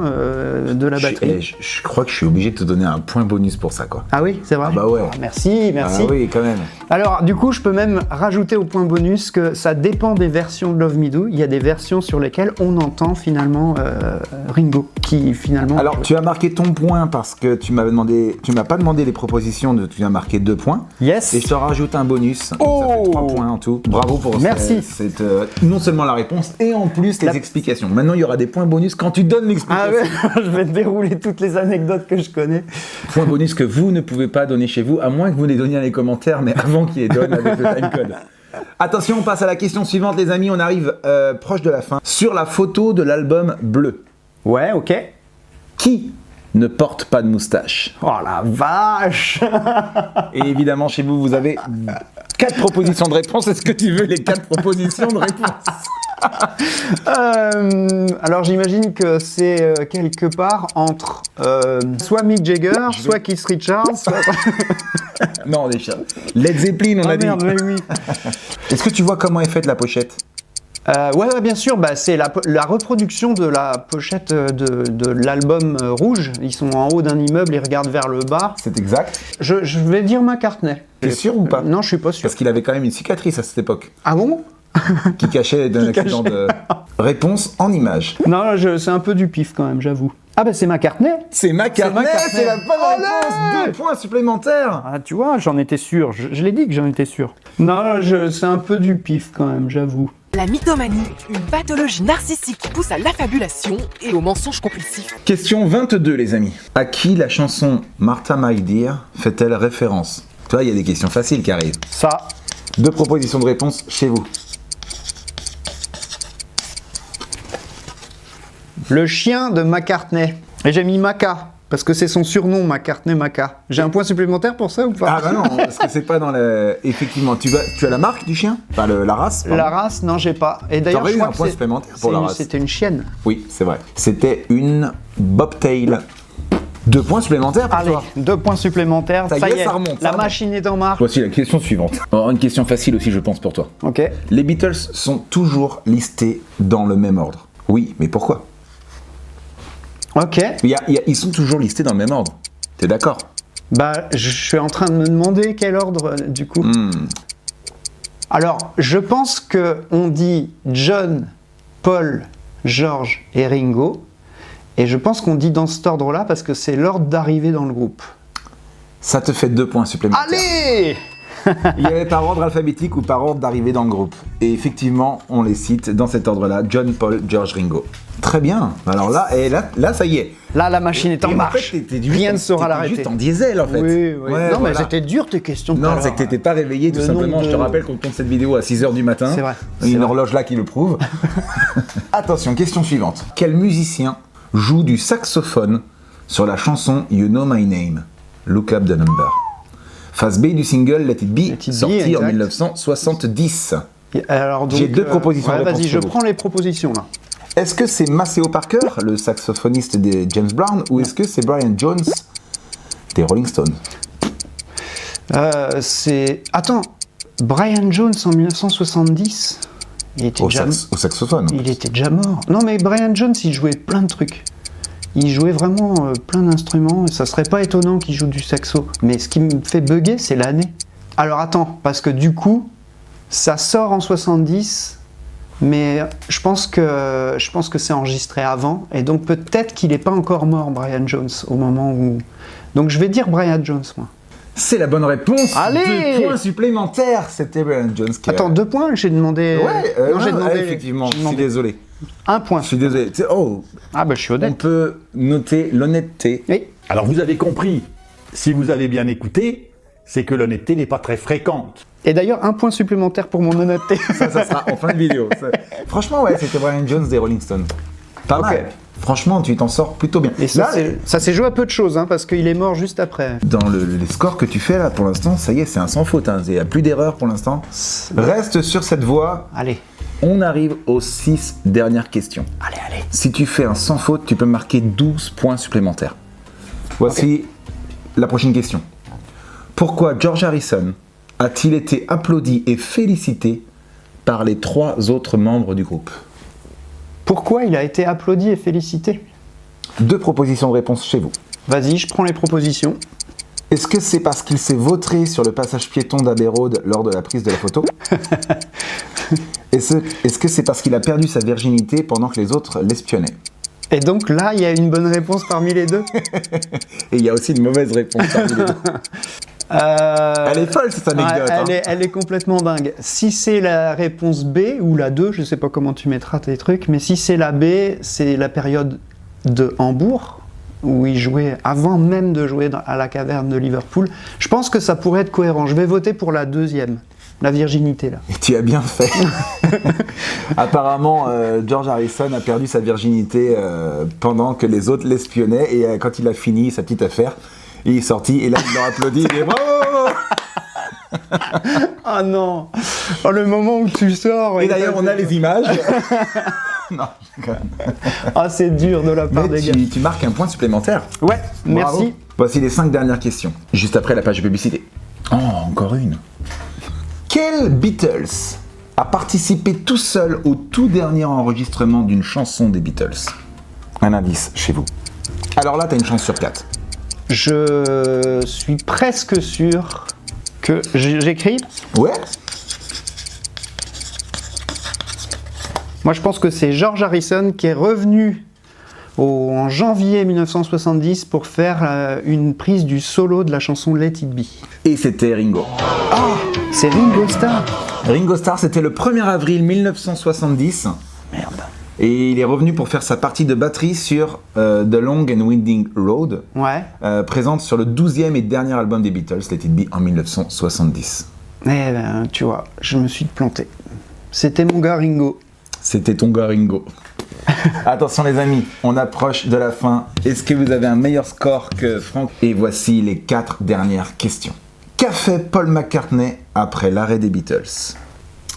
de la batterie. Je crois que je suis obligé de te donner un point bonus pour ça, quoi. Ah oui, c'est vrai. Ah bah ouais. Oh, merci. Ah oui, quand même. Alors, du coup, je peux même rajouter au point bonus que ça dépend des versions de Love Me Do. Il y a des versions sur lesquelles on entend finalement Ringo, qui finalement... Alors, tu as marqué ton point parce que tu m'as pas demandé les propositions, tu as marqué 2 points. Yes. Et je te rajoute un bonus. Donc Oh. ça fait 3 points en tout. Bravo pour Merci. non seulement la réponse et en plus les explications. Maintenant, il y aura des points bonus quand tu donnes l'explication. Ah ouais, je vais te dérouler toutes les anecdotes que je connais. Point bonus que vous ne pouvez pas donner chez vous, à moins que vous les donniez dans les commentaires, mais avant qu'ils les donnent avec le timecode. Attention, on passe à la question suivante, les amis. On arrive proche de la fin. Sur la photo de l'album Bleu, Ouais, ok. qui ne porte pas de moustache? Oh la vache. Et évidemment, chez vous, vous avez 4 propositions de réponse. Est-ce que tu veux les 4 propositions de réponse? Alors j'imagine que c'est quelque part entre soit Mick Jagger, soit Keith Richards, soit... Non, déjà. Led Zeppelin, on a dit. Merde, oui. Est-ce que tu vois comment est faite la pochette? Ouais, bien sûr, c'est la reproduction de la pochette de l'album rouge. Ils sont en haut d'un immeuble, ils regardent vers le bas. C'est exact. Je vais dire McCartney. T'es sûr ou pas? Non, je suis pas sûr. Parce qu'il avait quand même une cicatrice à cette époque, Ah bon? qui cachait d'un accident de... Réponse en image. Non, c'est un peu du pif quand même, j'avoue. Ah c'est McCartney. C'est McCartney, c'est la bonne réponse. 2 points supplémentaires. Ah tu vois, j'en étais sûr. Je l'ai dit que j'en étais sûr. Non, c'est un peu du pif quand même, j'avoue. La mythomanie, une pathologie narcissique qui pousse à l'affabulation et au mensonge compulsif. Question 22, les amis. À qui la chanson Martha My Dear fait-elle référence? Tu vois, il y a des questions faciles qui arrivent. Ça. 2 propositions de réponse chez vous. Le chien de McCartney. Et j'ai mis Maca, parce que c'est son surnom, McCartney Maca. J'ai un point supplémentaire pour ça ou pas? Ah bah non, parce que c'est pas dans le... Effectivement, tu as la marque du chien? Enfin, la race, pardon. La race, non, j'ai pas. Et d'ailleurs, T'aurais je eu crois un que point supplémentaire pour la race. c'était une chienne. Oui, c'est vrai. C'était une bobtail. 2 points supplémentaires pour Allez, toi. 2 points supplémentaires. Ça y est, ça remonte, La ça machine est en marche. Voici la question suivante. Alors, une question facile aussi, je pense, pour toi. Ok. Les Beatles sont toujours listés dans le même ordre. Oui, mais pourquoi? Ok. Ils sont toujours listés dans le même ordre. T'es d'accord? Je suis en train de me demander quel ordre, du coup. Alors, je pense que on dit John, Paul, George et Ringo. Et je pense qu'on dit dans cet ordre-là parce que c'est l'ordre d'arrivée dans le groupe. Ça te fait 2 points supplémentaires. Allez! Il y avait par ordre alphabétique ou par ordre d'arrivée dans le groupe. Et effectivement, on les cite dans cet ordre-là. John, Paul, George, Ringo. Très bien. Alors là, ça y est. Là, la machine est en marche. Rien ne saura l'arrêter. Juste en diesel, en fait. Oui. Ouais, non, mais voilà. c'était dur tes questions. Non, c'est que t'étais pas réveillé, tout Le simplement. nombre Je te de- rappelle qu'on tourne cette vidéo à 6h du matin. C'est vrai. Il y a C'est une vrai. horloge là qui le prouve. Attention, question suivante. Quel musicien joue du saxophone sur la chanson You Know My Name? Look Up the Number. Phase B du single Let It Be, It Be, sorti en exact. 1970. Alors, donc, J'ai 2 propositions de réponse Vas-y, chez je vous. prends les propositions là. Est-ce que c'est Maceo Parker, le saxophoniste des James Brown, ou est-ce que c'est Brian Jones des Rolling Stones? Attends, Brian Jones en 1970, il était, Au saxophone. il était déjà mort. Non, mais Brian Jones, il jouait plein de trucs. Il jouait vraiment plein d'instruments, et ça serait pas étonnant qu'il joue du saxo. Mais ce qui me fait bugger, c'est l'année. Alors attends, parce que du coup, ça sort en 70, mais je pense que c'est enregistré avant, et donc peut-être qu'il n'est pas encore mort, Brian Jones, au moment où... Donc je vais dire Brian Jones, moi. C'est la bonne réponse. Allez 2 points supplémentaires. C'était Brian Jones qui Attends, 2 points, j'ai demandé... non, j'ai demandé... effectivement, j'ai je suis demandé désolé. 1 point. Je suis désolé. Ah bah je suis On honnête. peut noter l'honnêteté. Oui. Alors vous avez compris, si vous avez bien écouté, c'est que l'honnêteté n'est pas très fréquente. Et d'ailleurs, 1 point supplémentaire pour mon honnêteté. Ça sera en fin de vidéo. Franchement, ouais, c'était Brian Jones des Rolling Stones. Pas mal. Franchement, tu t'en sors plutôt bien. Et ça, Là, ça s'est joué à peu de choses, hein, parce qu'il est mort juste après. dans les scores que tu fais là, pour l'instant, ça y est, c'est un sans faute. Il n'y a plus d'erreur pour l'instant. Reste sur cette voie. Allez. On arrive aux 6 dernières questions. Allez. Si tu fais un sans faute, tu peux marquer 12 points supplémentaires. Voici la prochaine question. Pourquoi George Harrison a-t-il été applaudi et félicité par les 3 autres membres du groupe? Pourquoi il a été applaudi et félicité? 2 propositions de réponse chez vous. Vas-y, je prends les propositions. Est-ce que c'est parce qu'il s'est vautré sur le passage piéton d'Abbey Road lors de la prise de la photo? Est-ce que c'est parce qu'il a perdu sa virginité pendant que les autres l'espionnaient? Et donc là, il y a une bonne réponse parmi les deux. Et il y a aussi une mauvaise réponse parmi les deux. Elle est folle cette anecdote. Elle est complètement dingue. Si c'est la réponse B ou la 2, je sais pas comment tu mettras tes trucs, mais si c'est la B, c'est la période de Hambourg, où il jouait avant même de jouer à la caverne de Liverpool. Je pense que ça pourrait être cohérent. Je vais voter pour la deuxième, la virginité là. Et tu as bien fait. Apparemment, George Harrison a perdu sa virginité pendant que les autres l'espionnaient, et quand il a fini sa petite affaire, il est sorti et là il leur applaudit et bravo. Ah non. Oh, le moment où tu sors. Et d'ailleurs on a les images. Non. Ah, c'est dur de la part Mais des gars. tu marques un point supplémentaire. Ouais, Bravo. merci. Voici les 5 dernières questions, juste après la page de publicité. Oh, encore une. Quels Beatles a participé tout seul au tout dernier enregistrement d'une chanson des Beatles? Un indice chez vous. Alors là, t'as une chance sur 4. Je suis presque sûr que j'écris. Ouais. Moi, je pense que c'est George Harrison qui est revenu en janvier 1970 pour faire une prise du solo de la chanson Let It Be. Et c'était Ringo. Ah, c'est Ringo Starr. Ringo Starr, c'était le 1er avril 1970. Merde. Et il est revenu pour faire sa partie de batterie sur The Long and Winding Road, Ouais. présente sur le 12e et dernier album des Beatles, Let It Be, en 1970. Eh ben, tu vois, je me suis planté. C'était mon gars Ringo. C'était ton gars Ringo. Attention les amis, on approche de la fin. Est-ce que vous avez un meilleur score que Franck? Et voici les 4 dernières questions. Qu'a fait Paul McCartney après l'arrêt des Beatles?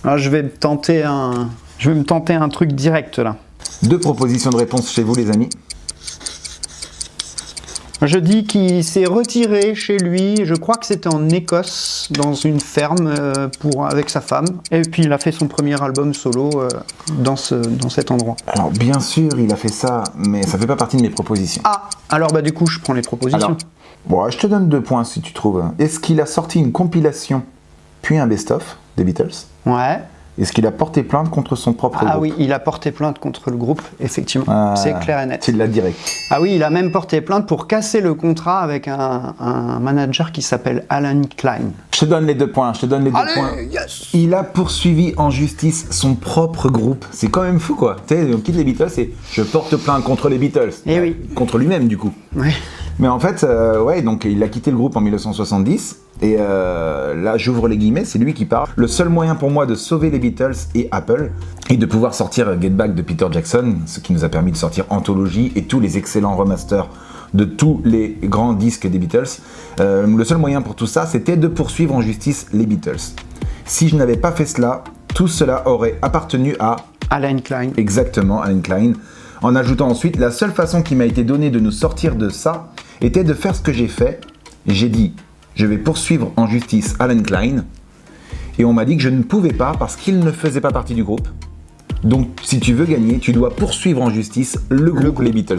Alors, je vais me tenter un truc direct là. 2 propositions de réponse chez vous les amis. Je dis qu'il s'est retiré chez lui, je crois que c'était en Écosse, dans une ferme avec sa femme. Et puis il a fait son premier album solo dans cet endroit. Alors bien sûr il a fait ça, mais ça fait pas partie de mes propositions. Ah, alors bah du coup je prends les propositions. Alors, bon, je te donne 2 points si tu trouves. Est-ce qu'il a sorti une compilation, puis un best-of des Beatles? Ouais. Est-ce qu'il a porté plainte contre son propre groupe? Ah oui, il a porté plainte contre le groupe, effectivement. C'est clair et net. C'est de la direct. Ah oui, il a même porté plainte pour casser le contrat avec un manager qui s'appelle Alan Klein. Je te donne les 2 points, Allez, points. Yes. Il a poursuivi en justice son propre groupe. C'est quand même fou quoi. Tu sais, on quitte les Beatles et je porte plainte contre les Beatles. Eh oui. Contre lui-même du coup. Ouais. Mais en fait, ouais, donc il a quitté le groupe en 1970. Et là, j'ouvre les guillemets, c'est lui qui parle. Le seul moyen pour moi de sauver les Beatles et Apple est de pouvoir sortir Get Back de Peter Jackson, ce qui nous a permis de sortir Anthology et tous les excellents remasters de tous les grands disques des Beatles. Le seul moyen pour tout ça, c'était de poursuivre en justice les Beatles. Si je n'avais pas fait cela, tout cela aurait appartenu à Alan Klein. Exactement, Alan Klein. En ajoutant ensuite, la seule façon qui m'a été donnée de nous sortir de ça était de faire ce que j'ai fait. J'ai dit, je vais poursuivre en justice Alan Klein. Et on m'a dit que je ne pouvais pas parce qu'il ne faisait pas partie du groupe. Donc, si tu veux gagner, tu dois poursuivre en justice le groupe les Beatles.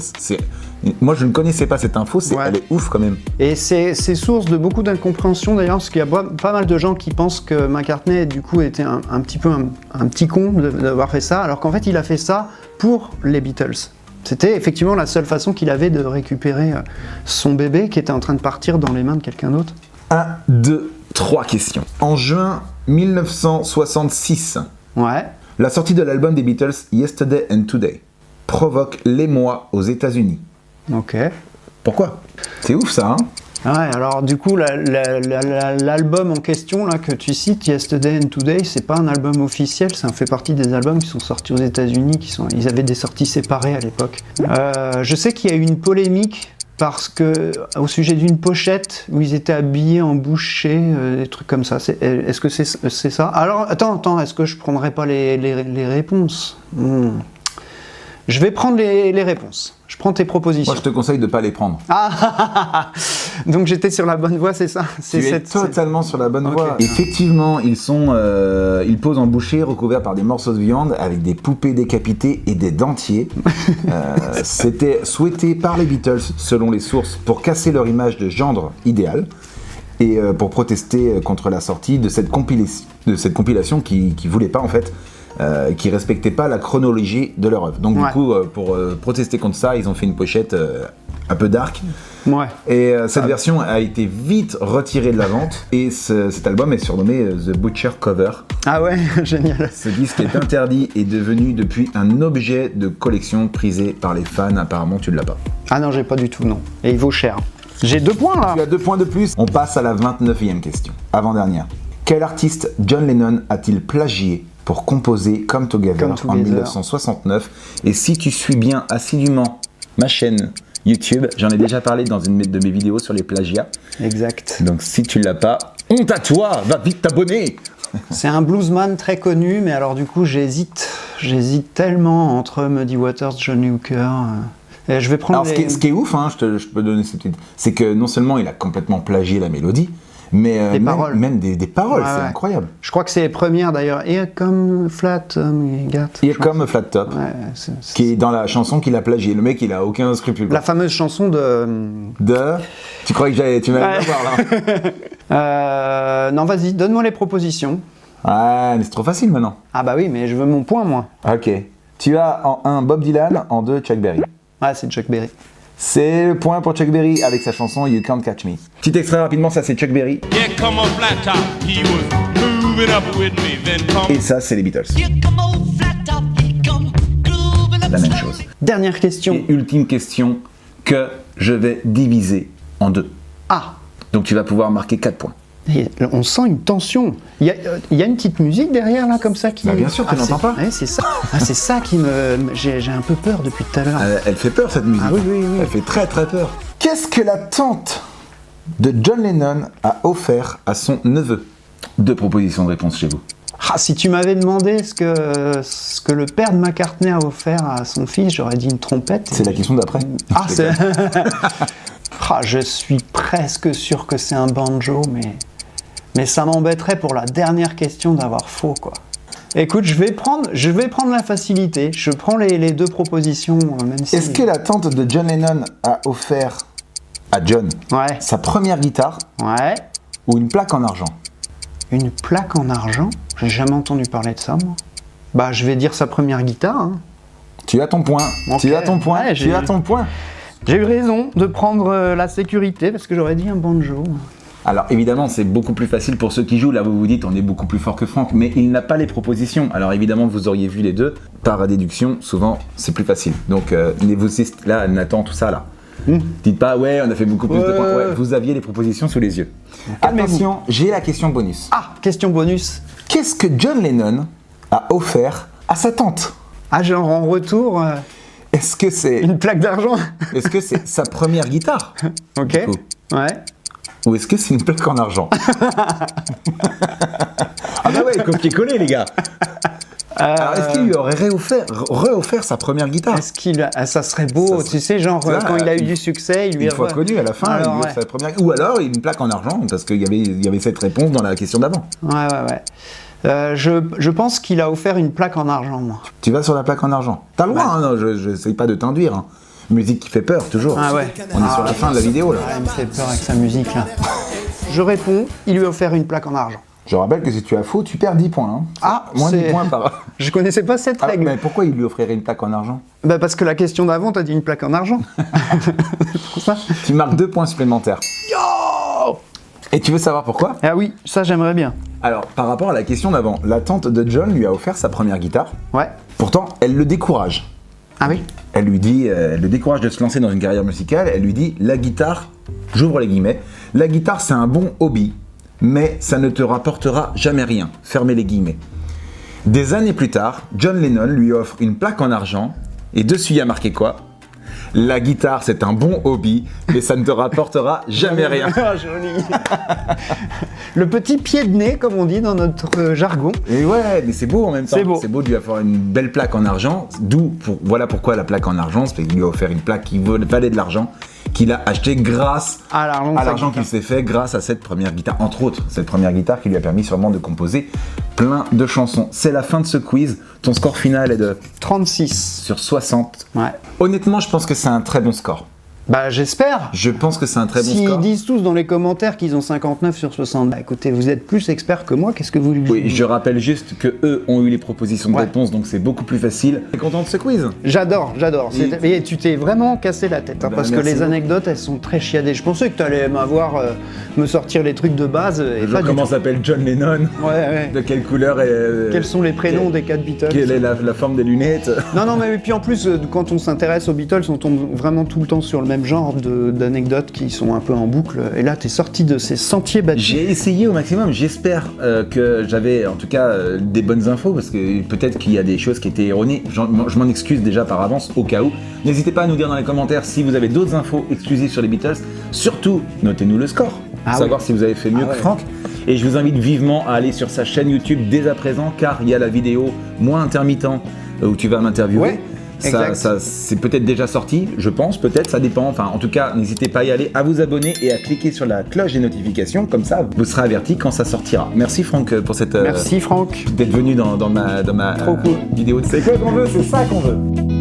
Moi, je ne connaissais pas cette info, elle est ouf quand même. Et c'est source de beaucoup d'incompréhension d'ailleurs, parce qu'il y a pas mal de gens qui pensent que McCartney, du coup, était un petit peu un petit con d'avoir fait ça, alors qu'en fait, il a fait ça pour les Beatles. C'était effectivement la seule façon qu'il avait de récupérer son bébé qui était en train de partir dans les mains de quelqu'un d'autre. 1, 2, 3 questions. En juin 1966, ouais. La sortie de l'album des Beatles, Yesterday and Today, provoque l'émoi aux États-Unis. Ok. Pourquoi? C'est ouf ça, hein? Ouais, alors du coup, l'album en question là, que tu cites, Yesterday and Today, c'est pas un album officiel, ça fait partie des albums qui sont sortis aux États-Unis, ils avaient des sorties séparées à l'époque. Je sais qu'il y a eu une polémique parce que au sujet d'une pochette où ils étaient habillés en boucher, des trucs comme ça. Est-ce que c'est ça? Alors attends, est-ce que je prendrais pas les réponses? Je vais prendre les réponses. Je prends tes propositions. Moi, je te conseille de ne pas les prendre. Ah, donc j'étais sur la bonne voie, c'est ça? Tu es totalement sur la bonne voie. Effectivement, ils posent en boucher recouverts par des morceaux de viande avec des poupées décapitées et des dentiers. C'était souhaité par les Beatles, selon les sources, pour casser leur image de gendre idéal et pour protester contre la sortie de cette compilation qui voulait pas en fait. Qui respectaient pas la chronologie de leur œuvre. Donc du coup, pour protester contre ça, ils ont fait une pochette un peu dark. Ouais. Et cette version a été vite retirée de la vente. Et cet album est surnommé The Butcher Cover. Ah ouais, génial. Ce disque est interdit et devenu depuis un objet de collection prisé par les fans. Apparemment, tu ne l'as pas. Ah non, j'ai pas du tout, non. Et il vaut cher. J'ai 2 points là. Tu as 2 points de plus. On passe à la 29e question. Avant-dernière. Quel artiste John Lennon a-t-il plagié pour composer Come Together en 1969. Et si tu suis bien assidûment ma chaîne YouTube, j'en ai déjà parlé dans une de mes vidéos sur les plagiats. Exact. Donc si tu l'as pas, honte à toi, va vite t'abonner. C'est un bluesman très connu, mais alors du coup j'hésite tellement entre Muddy Waters, Johnny Hooker. Et je vais prendre. Alors ce qui est ouf, hein, je peux donner ces petites, c'est que non seulement il a complètement plagié la mélodie, Mais Des paroles. même des paroles, Ouais, c'est ouais. incroyable. Je crois que c'est les premières d'ailleurs. Here come flat got. Here come a flat top, Ouais, qui est dans la chanson qu'il a plagié. Le mec, il a aucun scrupule. La fameuse chanson de. Tu croyais que tu m'allais Ouais. l'avoir là? Non, vas-y, donne-moi les propositions. Ah, mais c'est trop facile maintenant. Ah bah oui, mais je veux mon point, moi. Ok. Tu as en 1 Bob Dylan, en 2 Chuck Berry. Ah, c'est Chuck Berry. C'est le point pour Chuck Berry avec sa chanson You Can't Catch Me. Petit extrait rapidement, ça c'est Chuck Berry. Here come a flat top, he was moving up with me, then come. Et ça c'est les Beatles. La même chose. Dernière question. Et ultime question que je vais diviser en 2. Ah, Donc tu vas pouvoir marquer 4 points. et on sent une tension. Il y a une petite musique derrière là comme ça qui. Bah, bien sûr, tu n'entends pas. Ouais, c'est ça. Ah, c'est ça qui me. J'ai un peu peur depuis tout à l'heure. Elle fait peur cette musique. Ah oui, oui, oui. Elle fait très très peur. Qu'est-ce que la tante de John Lennon a offert à son neveu? 2 propositions de réponse chez vous. Ah, si tu m'avais demandé ce que le père de McCartney a offert à son fils, j'aurais dit une trompette. C'est la question d'après. Ah, c'est. Ah, je suis presque sûr que c'est un banjo, mais ça m'embêterait pour la dernière question d'avoir faux, quoi. Écoute, je vais prendre la facilité. Je prends les 2 propositions, même si. Est-ce que la tante de John Lennon a offert à John Ouais. sa première guitare Ouais. ou une plaque en argent? Une plaque en argent? J'ai jamais entendu parler de ça, moi. Bah, je vais dire sa première guitare. Hein. Tu as ton point. Ok. Tu as ton point. Ouais, tu as ton point. J'ai eu raison de prendre la sécurité parce que j'aurais dit un banjo. Alors évidemment, c'est beaucoup plus facile pour ceux qui jouent. Là, vous vous dites, on est beaucoup plus fort que Franck, mais il n'a pas les propositions. Alors évidemment, vous auriez vu les 2. Par déduction, souvent, c'est plus facile. Donc, là, Nathan, tout ça, là. Dites pas, ouais, on a fait beaucoup plus de points. Ouais, vous aviez les propositions sous les yeux. Calmez-vous. Attention, j'ai la question bonus. Ah, question bonus. Qu'est-ce que John Lennon a offert à sa tante? Ah, genre en retour, Est-ce que c'est une plaque d'argent. sa première guitare? Ok. Du coup. Ouais. Ou est-ce que c'est une plaque en argent? Ah bah ouais, copier-coller les gars. Alors est-ce qu'il lui aurait reoffert sa première guitare? Est-ce qu'il a... ah, ça serait beau, tu sais, genre Là, quand il a eu du succès, il lui Une fois connu à la fin, Alors, il lui offre sa première... Ou alors une plaque en argent, parce qu'il y avait cette réponse dans la question d'avant. Ouais. Je pense qu'il a offert une plaque en argent, moi. Tu vas sur la plaque en argent. T'as le droit, hein, non, je n'essaye pas de t'induire. Hein. Musique qui fait peur, toujours. Ah ouais. On est sur la fin de la vidéo, là. Ah, il me fait peur avec sa musique, là. Je réponds, il lui a offert une plaque en argent. Je rappelle que si tu as faux, tu perds 10 points. Hein. Ah, moins 10 c'est- points par... Je connaissais pas cette Ah, règle. mais pourquoi il lui offrirait une plaque en argent? Bah parce que la question d'avant, t'as dit une plaque en argent. C'est pour ça. Tu marques 2 points supplémentaires. Et tu veux savoir pourquoi? Ah oui, ça j'aimerais bien. Alors, par rapport à la question d'avant, la tante de John lui a offert sa première guitare. Ouais. Pourtant, elle le décourage. Ah oui. Elle lui dit, elle le décourage de se lancer dans une carrière musicale. Elle lui dit, la guitare, j'ouvre les guillemets, la guitare c'est un bon hobby, mais ça ne te rapportera jamais rien. Fermez les guillemets. Des années plus tard, John Lennon lui offre une plaque en argent, et dessus il y a marqué quoi? La guitare c'est un bon hobby, mais ça ne te rapportera jamais rien. Ah, joli. Le petit pied de nez, comme on dit dans notre jargon. Et ouais, mais c'est beau en même temps. C'est beau. C'est beau de lui avoir une belle plaque en argent. Voilà pourquoi la plaque en argent, c'est qu'il lui a offert une plaque qui valait de l'argent, qu'il a acheté grâce À l'argent. à l'argent qu'il s'est fait grâce à cette première guitare. Entre autres, cette première guitare qui lui a permis sûrement de composer plein de chansons. C'est la fin de ce quiz. Ton score final est de 36. sur 60. Ouais. Honnêtement, je pense que c'est un très bon score. Bah j'espère. Je pense que c'est un très bon S'ils score. disent tous dans les commentaires qu'ils ont 59 sur 60, bah écoutez, vous êtes plus expert que moi, qu'est-ce que vous lui Oui, je rappelle juste que eux ont eu les propositions de Ouais. réponse, donc c'est beaucoup plus facile. T'es content de ce quiz? J'adore. Et tu t'es vraiment cassé la tête, hein, Bah, parce que merci les beaucoup. anecdotes, elles sont très chiadées. Je pensais que tu allais me sortir les trucs de base, et pas du Comment tout. s'appelle John Lennon? Ouais. De quelle couleur est... Quels sont les prénoms des 4 Beatles? Quelle est la forme des lunettes? Non, mais puis en plus, quand on s'intéresse aux Beatles, on tombe vraiment tout le temps sur le même genre d'anecdotes qui sont un peu en boucle. Et là, t'es sorti de ces sentiers battus. J'ai essayé au maximum, j'espère que j'avais en tout cas des bonnes infos, parce que peut-être qu'il y a des choses qui étaient erronées. Je m'en excuse déjà par avance au cas où. N'hésitez pas à nous dire dans les commentaires si vous avez d'autres infos exclusives sur les Beatles. Surtout, notez-nous le score, pour savoir si vous avez fait mieux que Franck. Et je vous invite vivement à aller sur sa chaîne YouTube dès à présent, car il y a la vidéo moins intermittent où tu vas m'interviewer. Ouais. Exact. c'est peut-être déjà sorti, je pense, peut-être, ça dépend. Enfin, en tout cas, n'hésitez pas à y aller, à vous abonner et à cliquer sur la cloche des notifications, comme ça, vous serez averti quand ça sortira. Merci Franck pour cette. Merci Franck. D'être venu dans ma Trop cool. vidéo. C'est quoi qu'on veut, c'est ça qu'on veut.